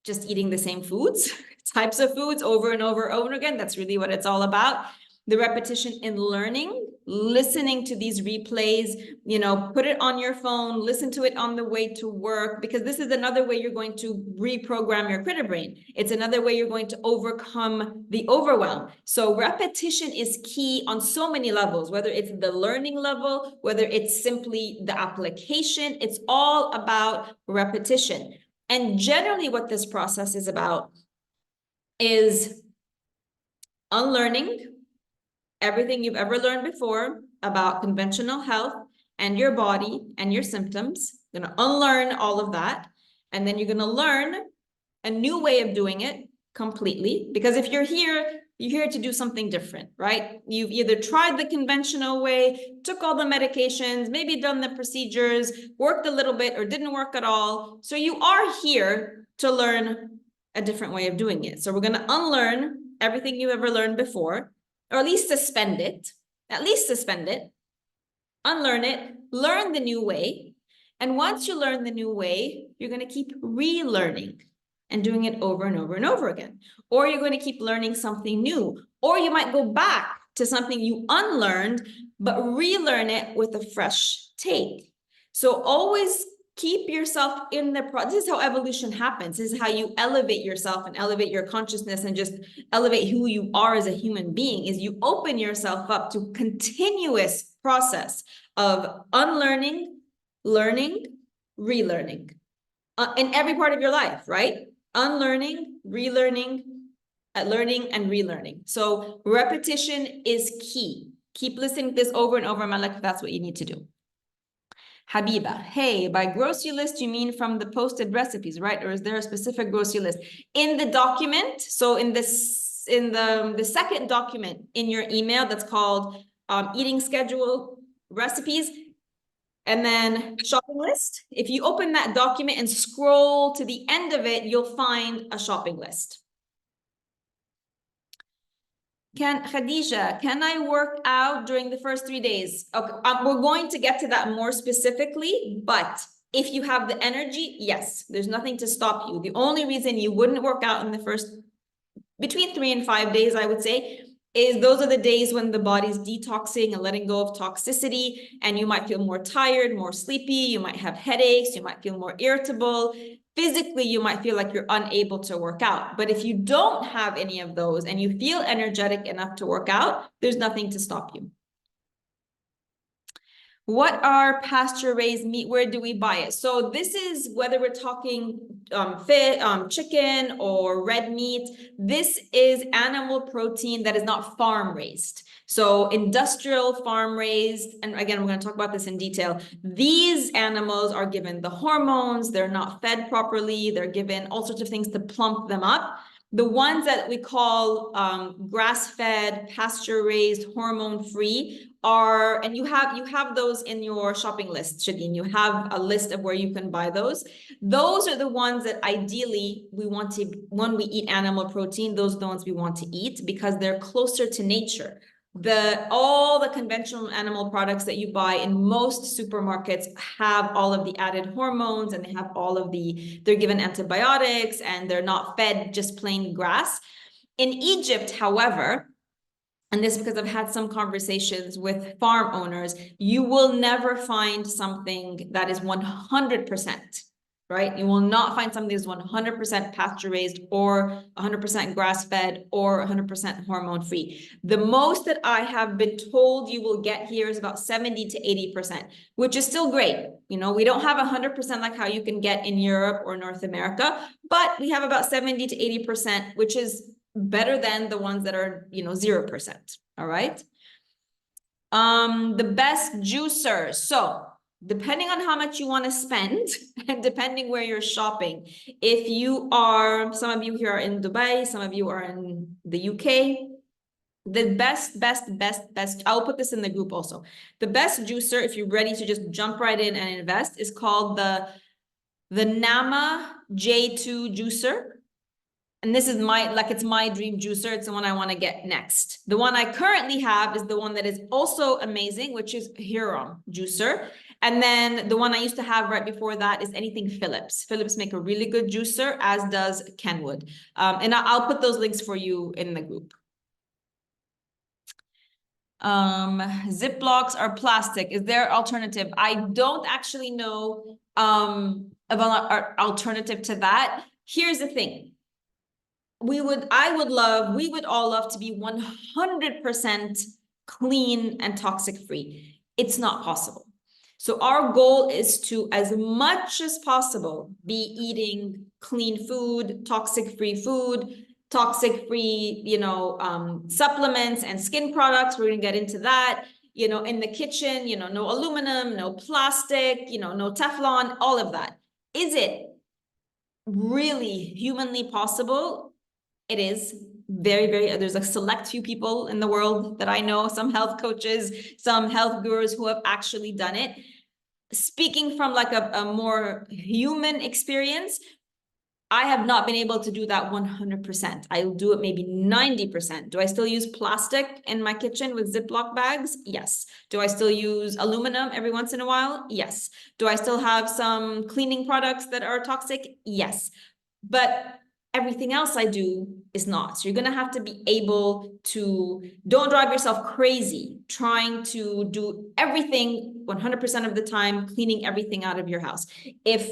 just eating the same foods, types of foods over and over again. That's really what it's all about. The repetition in learning, listening to these replays, you know, put it on your phone, listen to it on the way to work, because this is another way you're going to reprogram your critter brain. It's another way you're going to overcome the overwhelm. So repetition is key on so many levels, whether it's the learning level, whether it's simply the application, it's all about repetition. And generally what this process is about is unlearning everything you've ever learned before about conventional health and your body and your symptoms. You're going to unlearn all of that. And then you're going to learn a new way of doing it completely. Because if you're here to do something different, right? You've either tried the conventional way, took all the medications, maybe done the procedures, worked a little bit or didn't work at all. So you are here to learn a different way of doing it. So we're going to unlearn everything you've ever learned before, or at least suspend it, unlearn it, learn the new way. And once you learn the new way, you're going to keep relearning and doing it over and over again. Or you're going to keep learning something new. Or you might go back to something you unlearned, but relearn it with a fresh take. So always keep yourself in the process. This is how evolution happens. This is how you elevate yourself and elevate your consciousness and just elevate who you are as a human being, is you open yourself up to continuous process of unlearning, learning, relearning in every part of your life, right? Unlearning, relearning, learning, and relearning. So repetition is key. Keep listening to this over and over, Malak, if that's what you need to do. Habiba, hey, by grocery list, you mean from the posted recipes, right? Or is there a specific grocery list? In the document, so in this, in the second document in your email that's called eating schedule recipes, and then shopping list. If you open that document and scroll to the end of it, you'll find a shopping list. Khadija, can I work out during the first 3 days? Okay, we're going to get to that more specifically, but if you have the energy, yes, there's nothing to stop you. The only reason you wouldn't work out in the first, between 3 and 5 days, I would say, is those are the days when the body's detoxing and letting go of toxicity, and you might feel more tired, more sleepy, you might have headaches, you might feel more irritable. Physically, you might feel like you're unable to work out. But if you don't have any of those and you feel energetic enough to work out, there's nothing to stop you. What are pasture-raised meat? Where do we buy it? So this is whether we're talking chicken or red meat. This is animal protein that is not farm-raised. So industrial farm-raised, and again, we're going to talk about this in detail. These animals are given the hormones. They're not fed properly. They're given all sorts of things to plump them up. The ones that we call grass-fed, pasture-raised, hormone-free are, and you have those in your shopping list, Shadeen. You have a list of where you can buy those. Those are the ones that ideally we want to, when we eat animal protein, those are the ones we want to eat because they're closer to nature. All the conventional animal products that you buy in most supermarkets have all of the added hormones, and they have all of they're given antibiotics, and they're not fed just plain grass. In Egypt, however, and this is because I've had some conversations with farm owners, you will never find something that is 100%, right? You will not find something that's 100% pasture raised or 100% grass fed or 100% hormone free. The most that I have been told you will get here is about 70 to 80%, which is still great. You know, we don't have 100% like how you can get in Europe or North America, but we have about 70 to 80%, which is better than the ones that are, you know, 0%. All right. The best juicer. So depending on how much you want to spend and depending where you're shopping, if you are, some of you here are in Dubai, some of you are in the UK, the best, I'll put this in the group also. The best juicer, if you're ready to just jump right in and invest, is called the Nama J2 juicer. And this is it's my dream juicer. It's the one I want to get next. The one I currently have is the one that is also amazing, which is Huron juicer. And then the one I used to have right before that is anything Philips. Philips make a really good juicer, as does Kenwood. And I'll put those links for you in the group. Ziplocs are plastic. Is there alternative? I don't actually know of an alternative to that. Here's the thing. We would all love to be 100% clean and toxic free. It's not possible. So our goal is to, as much as possible, be eating clean food, toxic free, you know, supplements and skin products. We're gonna get into that. You know, in the kitchen, you know, no aluminum, no plastic, you know, no Teflon, all of that. Is it really humanly possible? It is very, there's a select few people in the world that I know, some health coaches, some health gurus who have actually done it. Speaking from like a more human experience, I have not been able to do that 100%. I'll do it maybe 90%. Do I still use plastic in my kitchen with Ziploc bags? Yes. Do I still use aluminum every once in a while? Yes. Do I still have some cleaning products that are toxic? Yes. But everything else I do is not. So you're going to have to be able to, don't drive yourself crazy trying to do everything 100% of the time, cleaning everything out of your house. If,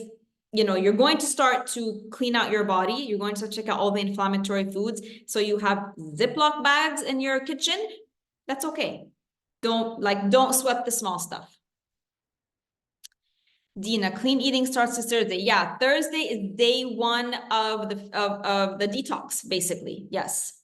you know, you're going to start to clean out your body, you're going to check out all the inflammatory foods. So you have Ziploc bags in your kitchen. That's okay. Don't sweat the small stuff. Dina, clean eating starts this Thursday. Yeah, Thursday is day one of the detox, basically. Yes.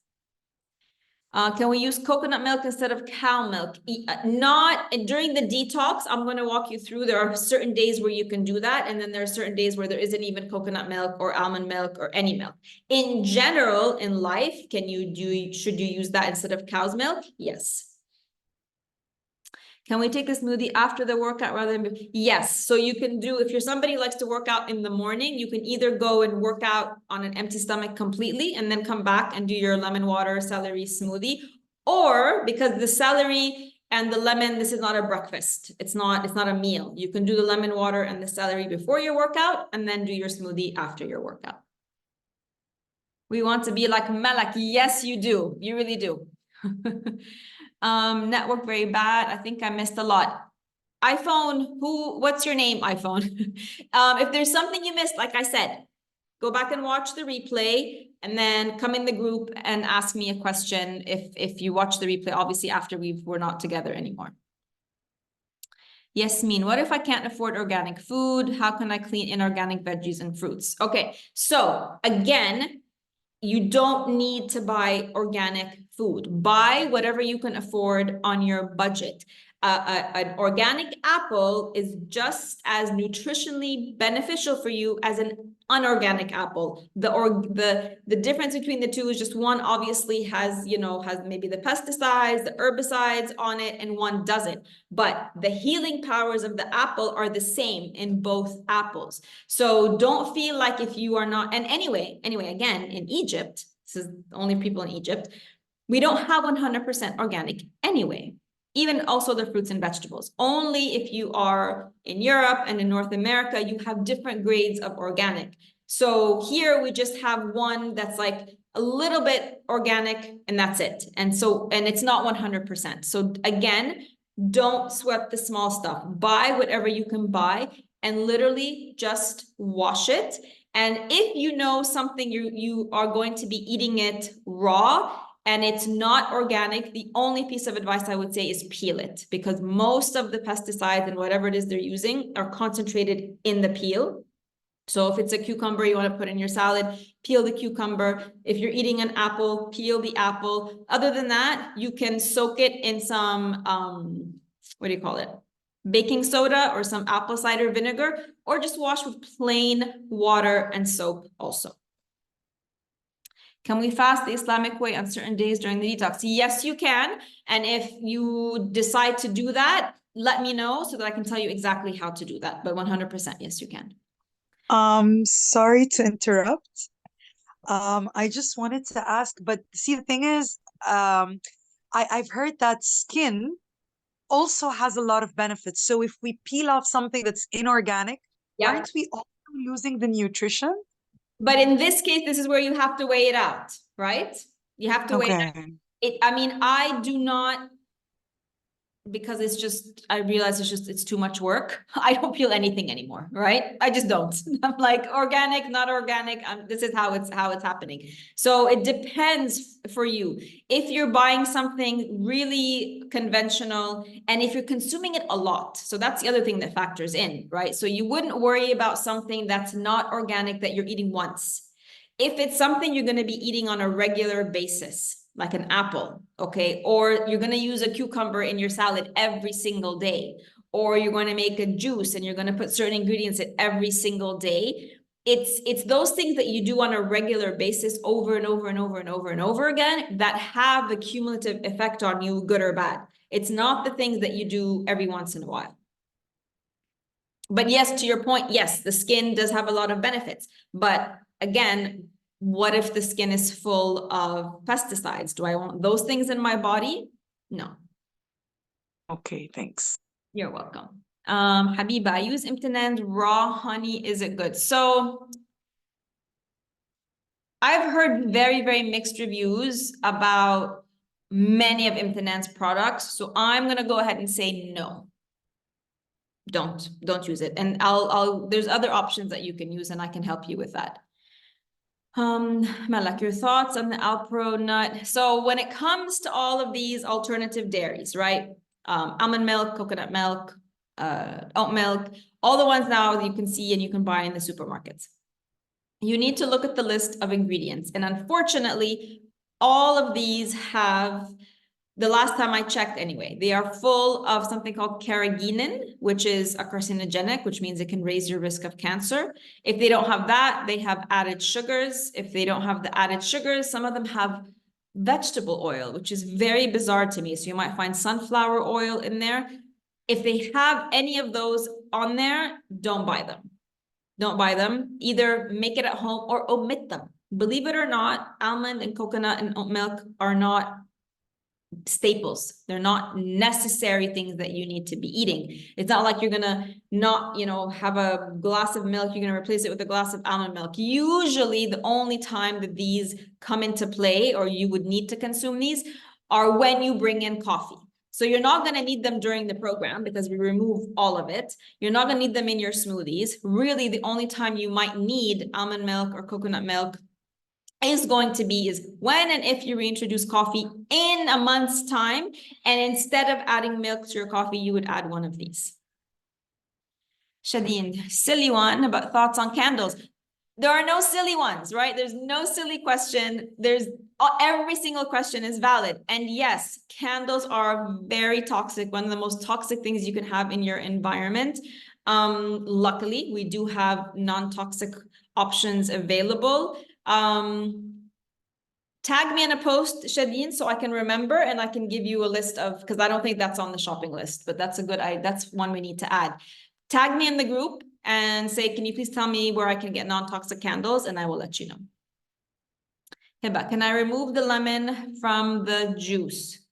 Can we use coconut milk instead of cow milk? Not during the detox. I'm going to walk you through. There are certain days where you can do that, and then there are certain days where there isn't even coconut milk or almond milk or any milk. In general, in life, should you use that instead of cow's milk? Yes. Can we take a smoothie after the workout rather than? Yes. So you can do, if you're somebody who likes to work out in the morning, you can either go and work out on an empty stomach completely and then come back and do your lemon water celery smoothie. Or because the celery and the lemon, this is not a breakfast. It's not a meal. You can do the lemon water and the celery before your workout and then do your smoothie after your workout. We want to be like Malak. Yes, you do. You really do. Network very bad. I think I missed a lot. iPhone, what's your name, iPhone? If there's something you missed, like I said, go back and watch the replay and then come in the group and ask me a question if you watch the replay, obviously after we're not together anymore. Yasmin, what if I can't afford organic food? How can I clean inorganic veggies and fruits? Okay, so again, you don't need to buy organic food. Buy whatever you can afford on your budget. An organic apple is just as nutritionally beneficial for you as an unorganic apple. The difference between the two is just one obviously has maybe the pesticides, the herbicides on it, and one doesn't. But the healing powers of the apple are the same in both apples. So don't feel like if you are not, and anyway, again, in Egypt, this is the only people in Egypt, we don't have 100% organic anyway. Even also the fruits and vegetables. Only if you are in Europe and in North America, you have different grades of organic. So here we just have one that's like a little bit organic, and that's it. And it's not 100%. So again, don't sweat the small stuff. Buy whatever you can buy and literally just wash it. And if you know something you are going to be eating it raw and it's not organic, the only piece of advice I would say is peel it, because most of the pesticides and whatever it is they're using are concentrated in the peel. So if it's a cucumber you want to put in your salad, peel the cucumber. If you're eating an apple, peel the apple. Other than that, you can soak it in some, what do you call it? Baking soda or some apple cider vinegar, or just wash with plain water and soap also. Can we fast the Islamic way on certain days during the detox? Yes, you can. And if you decide to do that, let me know so that I can tell you exactly how to do that. But 100%, yes, you can. Sorry to interrupt. I just wanted to ask, but see, the thing is, I've heard that skin also has a lot of benefits. So if we peel off something that's inorganic, Yeah. aren't we also losing the nutrition? But in this case, this is where you have to weigh it out, right? You have to weigh it. I mean, I do not, because it's just, I realize it's too much work. I don't peel anything anymore, right? I just don't. I'm like, organic, not organic. This is how it's happening. So it depends for you. If you're buying something really conventional and if you're consuming it a lot, so that's the other thing that factors in, right? So you wouldn't worry about something that's not organic that you're eating once. If it's something you're going to be eating on a regular basis, like an apple, okay? Or you're going to use a cucumber in your salad every single day, or you're going to make a juice and you're going to put certain ingredients in every single day. It's those things that you do on a regular basis over and over and over and over and over again that have a cumulative effect on you, good or bad. It's not the things that you do every once in a while. But yes, to your point, yes, the skin does have a lot of benefits. But again, what if the skin is full of pesticides? Do I want those things in my body? No. Okay, thanks. You're welcome. Habiba, I use Imtinan's raw honey. Is it good? So I've heard very, very mixed reviews about many of Imtinan's products. So I'm going to go ahead and say no. Don't use it. And there's other options that you can use and I can help you with that. Malak, your thoughts on the Alpro nut. So when it comes to all of these alternative dairies, right? Almond milk, coconut milk, oat milk, all the ones now that you can see and you can buy in the supermarkets. You need to look at the list of ingredients. And unfortunately, all of these have, the last time I checked anyway, they are full of something called carrageenan, which is a carcinogenic, which means it can raise your risk of cancer. If they don't have that, they have added sugars. If they don't have the added sugars, some of them have vegetable oil, which is very bizarre to me. So you might find sunflower oil in there. If they have any of those on there, don't buy them. Don't buy them. Either make it at home or omit them. Believe it or not, almond and coconut and oat milk are not staples. They're not necessary things that you need to be eating. It's not like you're gonna not, have a glass of milk, you're gonna replace it with a glass of almond milk. Usually the only time that these come into play or you would need to consume these are when you bring in coffee. So you're not going to need them during the program because we remove all of it. You're not going to need them in your smoothies. Really, the only time you might need almond milk or coconut milk is going to be when and if you reintroduce coffee in a month's time. And instead of adding milk to your coffee, you would add one of these. Shadeen, silly one, but thoughts on candles. There are no silly ones, right? There's no silly question. Every single question is valid. And yes, candles are very toxic. One of the most toxic things you can have in your environment. Luckily, we do have non-toxic options available. Tag me in a post, Shadeen, so I can remember and I can give you a list of, because I don't think that's on the shopping list, but that's that's one we need to add. Tag me in the group and say, can you please tell me where I can get non-toxic candles, and I will let you know. Hiba, can I remove the lemon from the juice?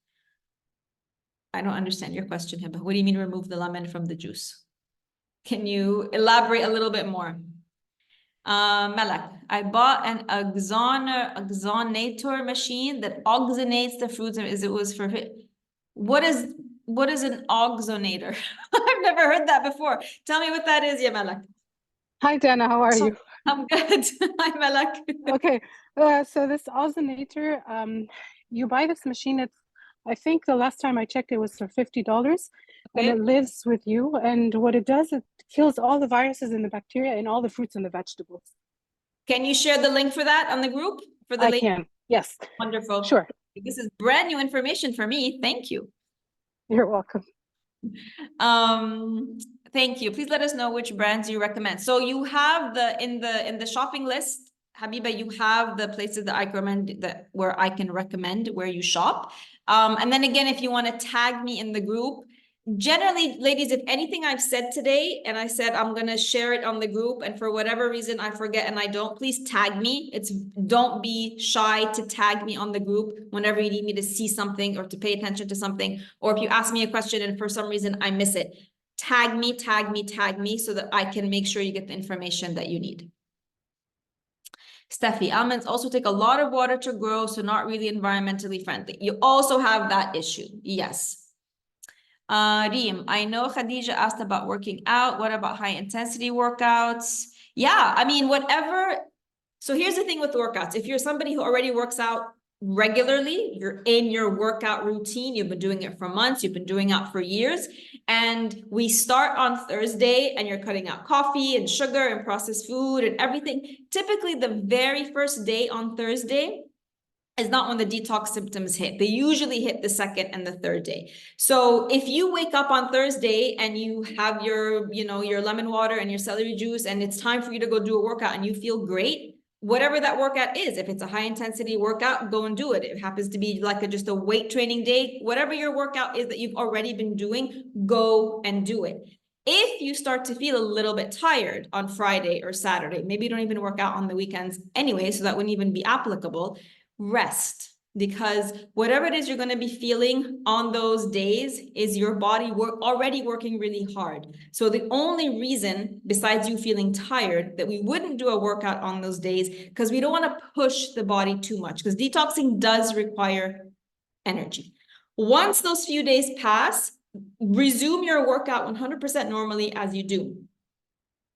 I don't understand your question, Hiba. What do you mean remove the lemon from the juice? Can you elaborate a little bit more? Malak, I bought an oxonator machine that oxonates the fruits. It was for what is an oxonator? I've never heard that before. Tell me what that is, ya Malak. Hi, Dana. How are you? I'm good. Hi, Malak. Okay. So this ozonator, you buy this machine. I think the last time I checked, it was for $50, and it lives with you. And what it does, it kills all the viruses and the bacteria in all the fruits and the vegetables. Can you share the link for that on the group for the I can. Yes. Wonderful. Sure. This is brand new information for me. Thank you. You're welcome. Thank you. Please let us know which brands you recommend. So you have in the shopping list, Habiba, you have the places that I recommend where I can recommend where you shop. And then again, if you want to tag me in the group, generally, ladies, if anything I've said today and I said I'm going to share it on the group and for whatever reason I forget and I don't, please tag me. Don't be shy to tag me on the group whenever you need me to see something or to pay attention to something, or if you ask me a question and for some reason I miss it, tag me so that I can make sure you get the information that you need. Steffi, almonds also take a lot of water to grow, so not really environmentally friendly. You also have that issue. Yes. Reem, I know Khadija asked about working out. What about high intensity workouts? Yeah, I mean, whatever. So here's the thing with workouts. If you're somebody who already works out regularly, you're in your workout routine, you've been doing it for months, you've been doing it for years, and we start on Thursday and you're cutting out coffee and sugar and processed food and everything. Typically the very first day on Thursday is not when the detox symptoms hit. They usually hit the second and the third day. So if you wake up on Thursday and you have your, your lemon water and your celery juice, and it's time for you to go do a workout and you feel great, whatever that workout is, if it's a high intensity workout, go and do it. It happens to be like just a weight training day, whatever your workout is that you've already been doing, go and do it. If you start to feel a little bit tired on Friday or Saturday, maybe you don't even work out on the weekends anyway, so that wouldn't even be applicable. Rest, because whatever it is you're going to be feeling on those days is your body already working really hard. So the only reason, besides you feeling tired, that we wouldn't do a workout on those days, because we don't want to push the body too much, because detoxing does require energy. Once those few days pass, resume your workout 100% normally as you do.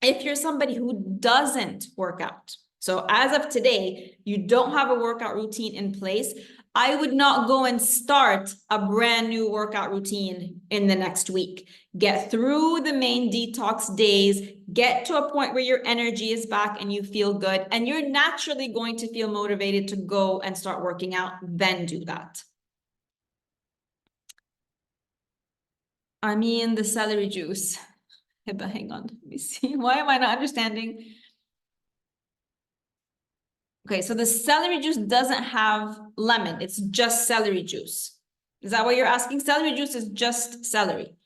If you're somebody who doesn't work out, so as of today, you don't have a workout routine in place, I would not go and start a brand new workout routine in the next week. Get through the main detox days, get to a point where your energy is back and you feel good, and you're naturally going to feel motivated to go and start working out, then do that. I mean, the celery juice. Hang on, let me see. Why am I not understanding? Okay, so the celery juice doesn't have lemon. It's just celery juice. Is that what you're asking? Celery juice is just celery.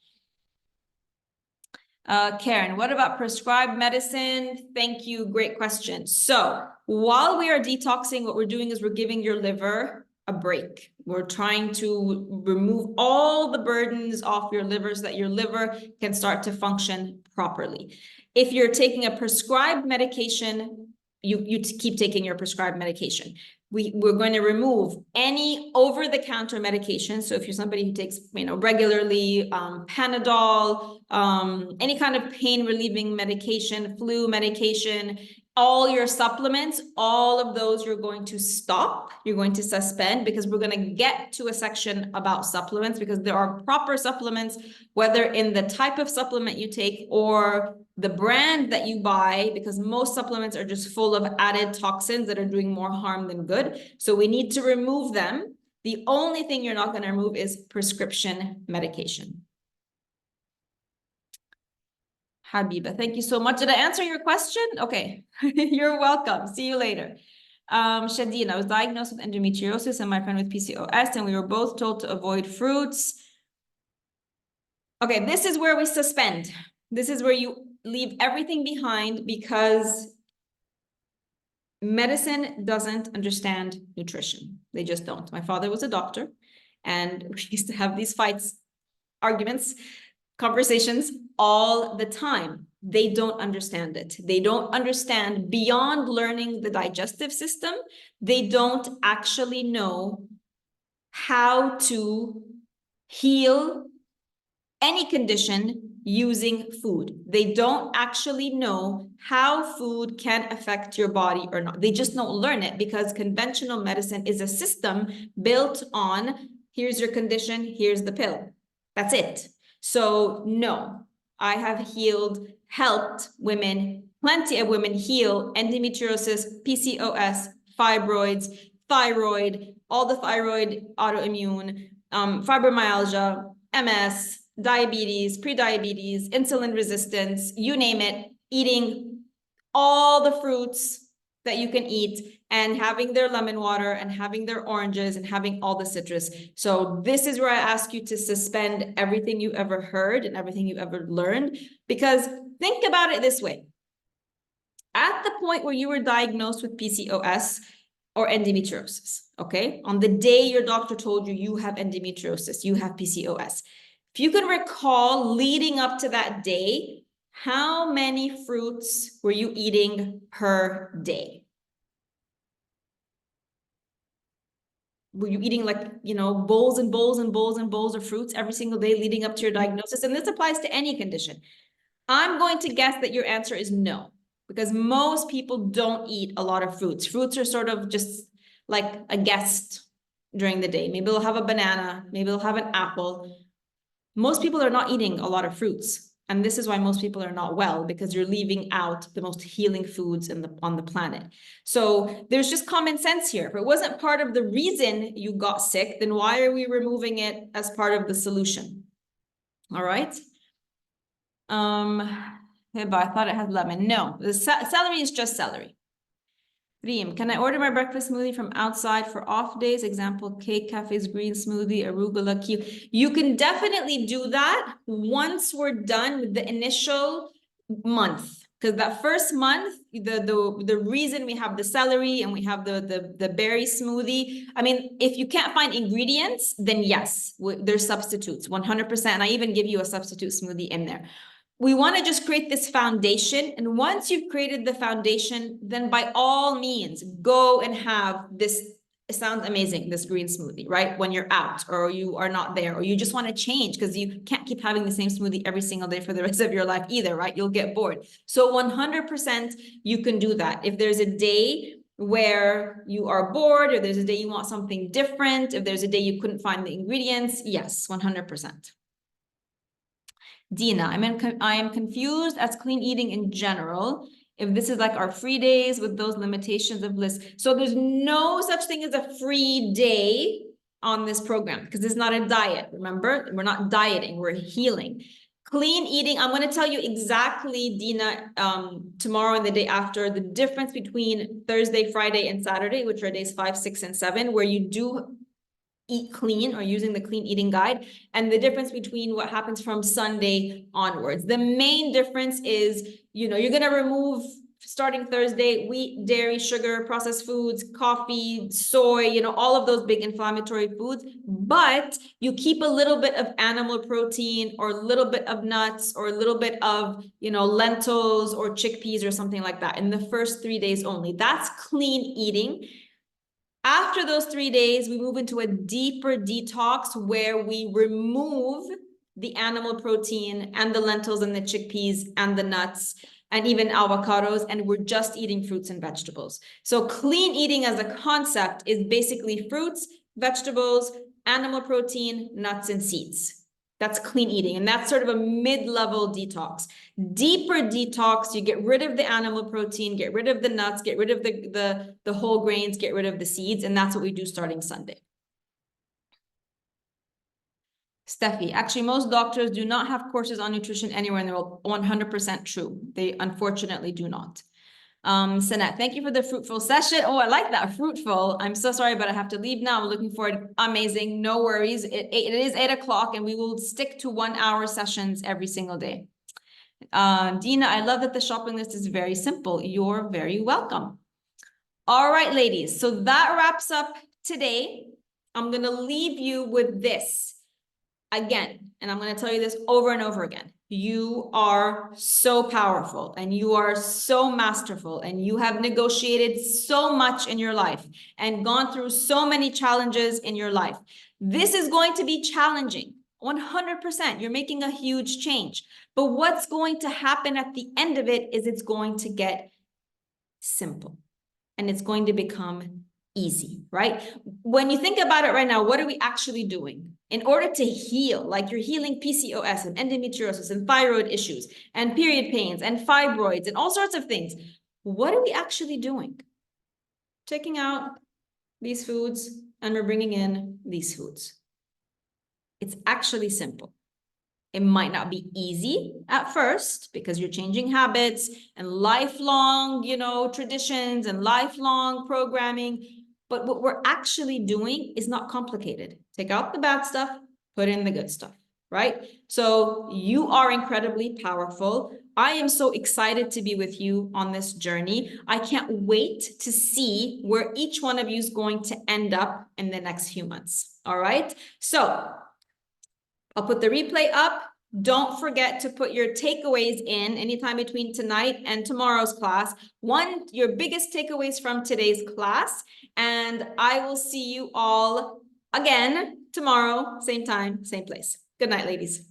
Karen, what about prescribed medicine? Thank you. Great question. So while we are detoxing, what we're doing is we're giving your liver a break. We're trying to remove all the burdens off your liver so that your liver can start to function properly. If you're taking a prescribed medication, you keep taking your prescribed medication. We're going to remove any over-the-counter medication. So if you're somebody who takes, regularly Panadol, any kind of pain-relieving medication, flu medication, all your supplements, all of those you're going to stop, you're going to suspend, because we're going to get to a section about supplements, because there are proper supplements, whether in the type of supplement you take or the brand that you buy, because most supplements are just full of added toxins that are doing more harm than good. So we need to remove them. The only thing you're not going to remove is prescription medication. Habiba, thank you so much. Did I answer your question? Okay, you're welcome. See you later. Shadeen, I was diagnosed with endometriosis and my friend with PCOS, and we were both told to avoid fruits. Okay, this is where we suspend. This is where you leave everything behind, because medicine doesn't understand nutrition. They just don't. My father was a doctor, and we used to have these fights, arguments, conversations all the time. they don't understand it. They don't understand beyond learning the digestive system. They don't actually know how to heal any condition using food. They don't actually know how food can affect your body or not. They just don't learn it because conventional medicine is a system built on, here's your condition, here's the pill. That's it. So no, I have helped women, plenty of women heal endometriosis, PCOS, fibroids, thyroid, all the thyroid autoimmune, fibromyalgia, MS, diabetes, prediabetes, insulin resistance, you name it, eating all the fruits that you can eat and having their lemon water and having their oranges and having all the citrus. So this is where I ask you to suspend everything you ever heard and everything you ever learned, because think about it this way. At the point where you were diagnosed with PCOS or endometriosis, okay, on the day your doctor told you you have endometriosis, you have PCOS, if you can recall leading up to that day, how many fruits were you eating per day? Were you eating like, bowls and bowls and bowls and bowls of fruits every single day leading up to your diagnosis? And this applies to any condition. I'm going to guess that your answer is no, because most people don't eat a lot of fruits. Fruits are sort of just like a guest during the day. Maybe they'll have a banana, maybe they'll have an apple. Most people are not eating a lot of fruits. And this is why most people are not well, because you're leaving out the most healing foods on the planet. So there's just common sense here. If it wasn't part of the reason you got sick, then why are we removing it as part of the solution? All right. But I thought it had lemon. No, the celery is just celery. Reem, can I order my breakfast smoothie from outside for off days? Example, cake, cafes, green smoothie, arugula, kiwi. You can definitely do that once we're done with the initial month. Because that first month, the reason we have the celery and we have the berry smoothie, I mean, if you can't find ingredients, then yes, there's substitutes, 100%. And I even give you a substitute smoothie in there. We want to just create this foundation. And once you've created the foundation, then by all means, go and have this. It sounds amazing, this green smoothie, right? When you're out or you are not there, or you just want to change because you can't keep having the same smoothie every single day for the rest of your life either, right? You'll get bored. So 100% you can do that. If there's a day where you are bored, or there's a day you want something different, if there's a day you couldn't find the ingredients, yes, 100%. Dina, I am confused as clean eating in general. If this is like our free days with those limitations of bliss. So there's no such thing as a free day on this program because it's not a diet. Remember, we're not dieting, we're healing. Clean eating, I'm going to tell you exactly, Dina, tomorrow and the day after, the difference between Thursday, Friday, and Saturday, which are days 5, 6, and 7, where you do eat clean or using the clean eating guide, and the difference between what happens from Sunday onwards. The main difference is, you're going to remove, starting Thursday, wheat, dairy, sugar, processed foods, coffee, soy, all of those big inflammatory foods, but you keep a little bit of animal protein or a little bit of nuts or a little bit of, lentils or chickpeas or something like that in the first 3 days only. That's clean eating. After those 3 days, we move into a deeper detox where we remove the animal protein and the lentils and the chickpeas and the nuts and even avocados, and we're just eating fruits and vegetables. So clean eating as a concept is basically fruits, vegetables, animal protein, nuts, and seeds. That's clean eating, and that's sort of a mid-level detox. Deeper detox, you get rid of the animal protein, get rid of the nuts, get rid of the whole grains, get rid of the seeds, and that's what we do starting Sunday. Steffi, actually, most doctors do not have courses on nutrition anywhere in the world. 100% true. They unfortunately do not. Sanat, thank you for the fruitful session. Oh, I like that, fruitful. I'm so sorry, but I have to leave now. I'm looking forward. Amazing. No worries. It is 8 o'clock and we will stick to 1 hour sessions every single day. Dina, I love that the shopping list is very simple. You're very welcome. All right, ladies. So that wraps up today. I'm going to leave you with this again, and I'm going to tell you this over and over again. You are so powerful and you are so masterful and you have negotiated so much in your life and gone through so many challenges in your life. This is going to be challenging. 100%. You're making a huge change. But what's going to happen at the end of it is it's going to get simple and it's going to become easy, right? When you think about it right now, what are we actually doing? In order to heal, like you're healing PCOS and endometriosis and thyroid issues and period pains and fibroids and all sorts of things, what are we actually doing? Taking out these foods and we're bringing in these foods. It's actually simple. It might not be easy at first because you're changing habits and lifelong, traditions and lifelong programming. But what we're actually doing is not complicated. Take out the bad stuff, put in the good stuff, right? So you are incredibly powerful. I am so excited to be with you on this journey. I can't wait to see where each one of you is going to end up in the next few months. All right. So I'll put the replay up. Don't forget to put your takeaways in anytime between tonight and tomorrow's class. Your biggest takeaways from today's class. And I will see you all again tomorrow, same time, same place. Good night, ladies.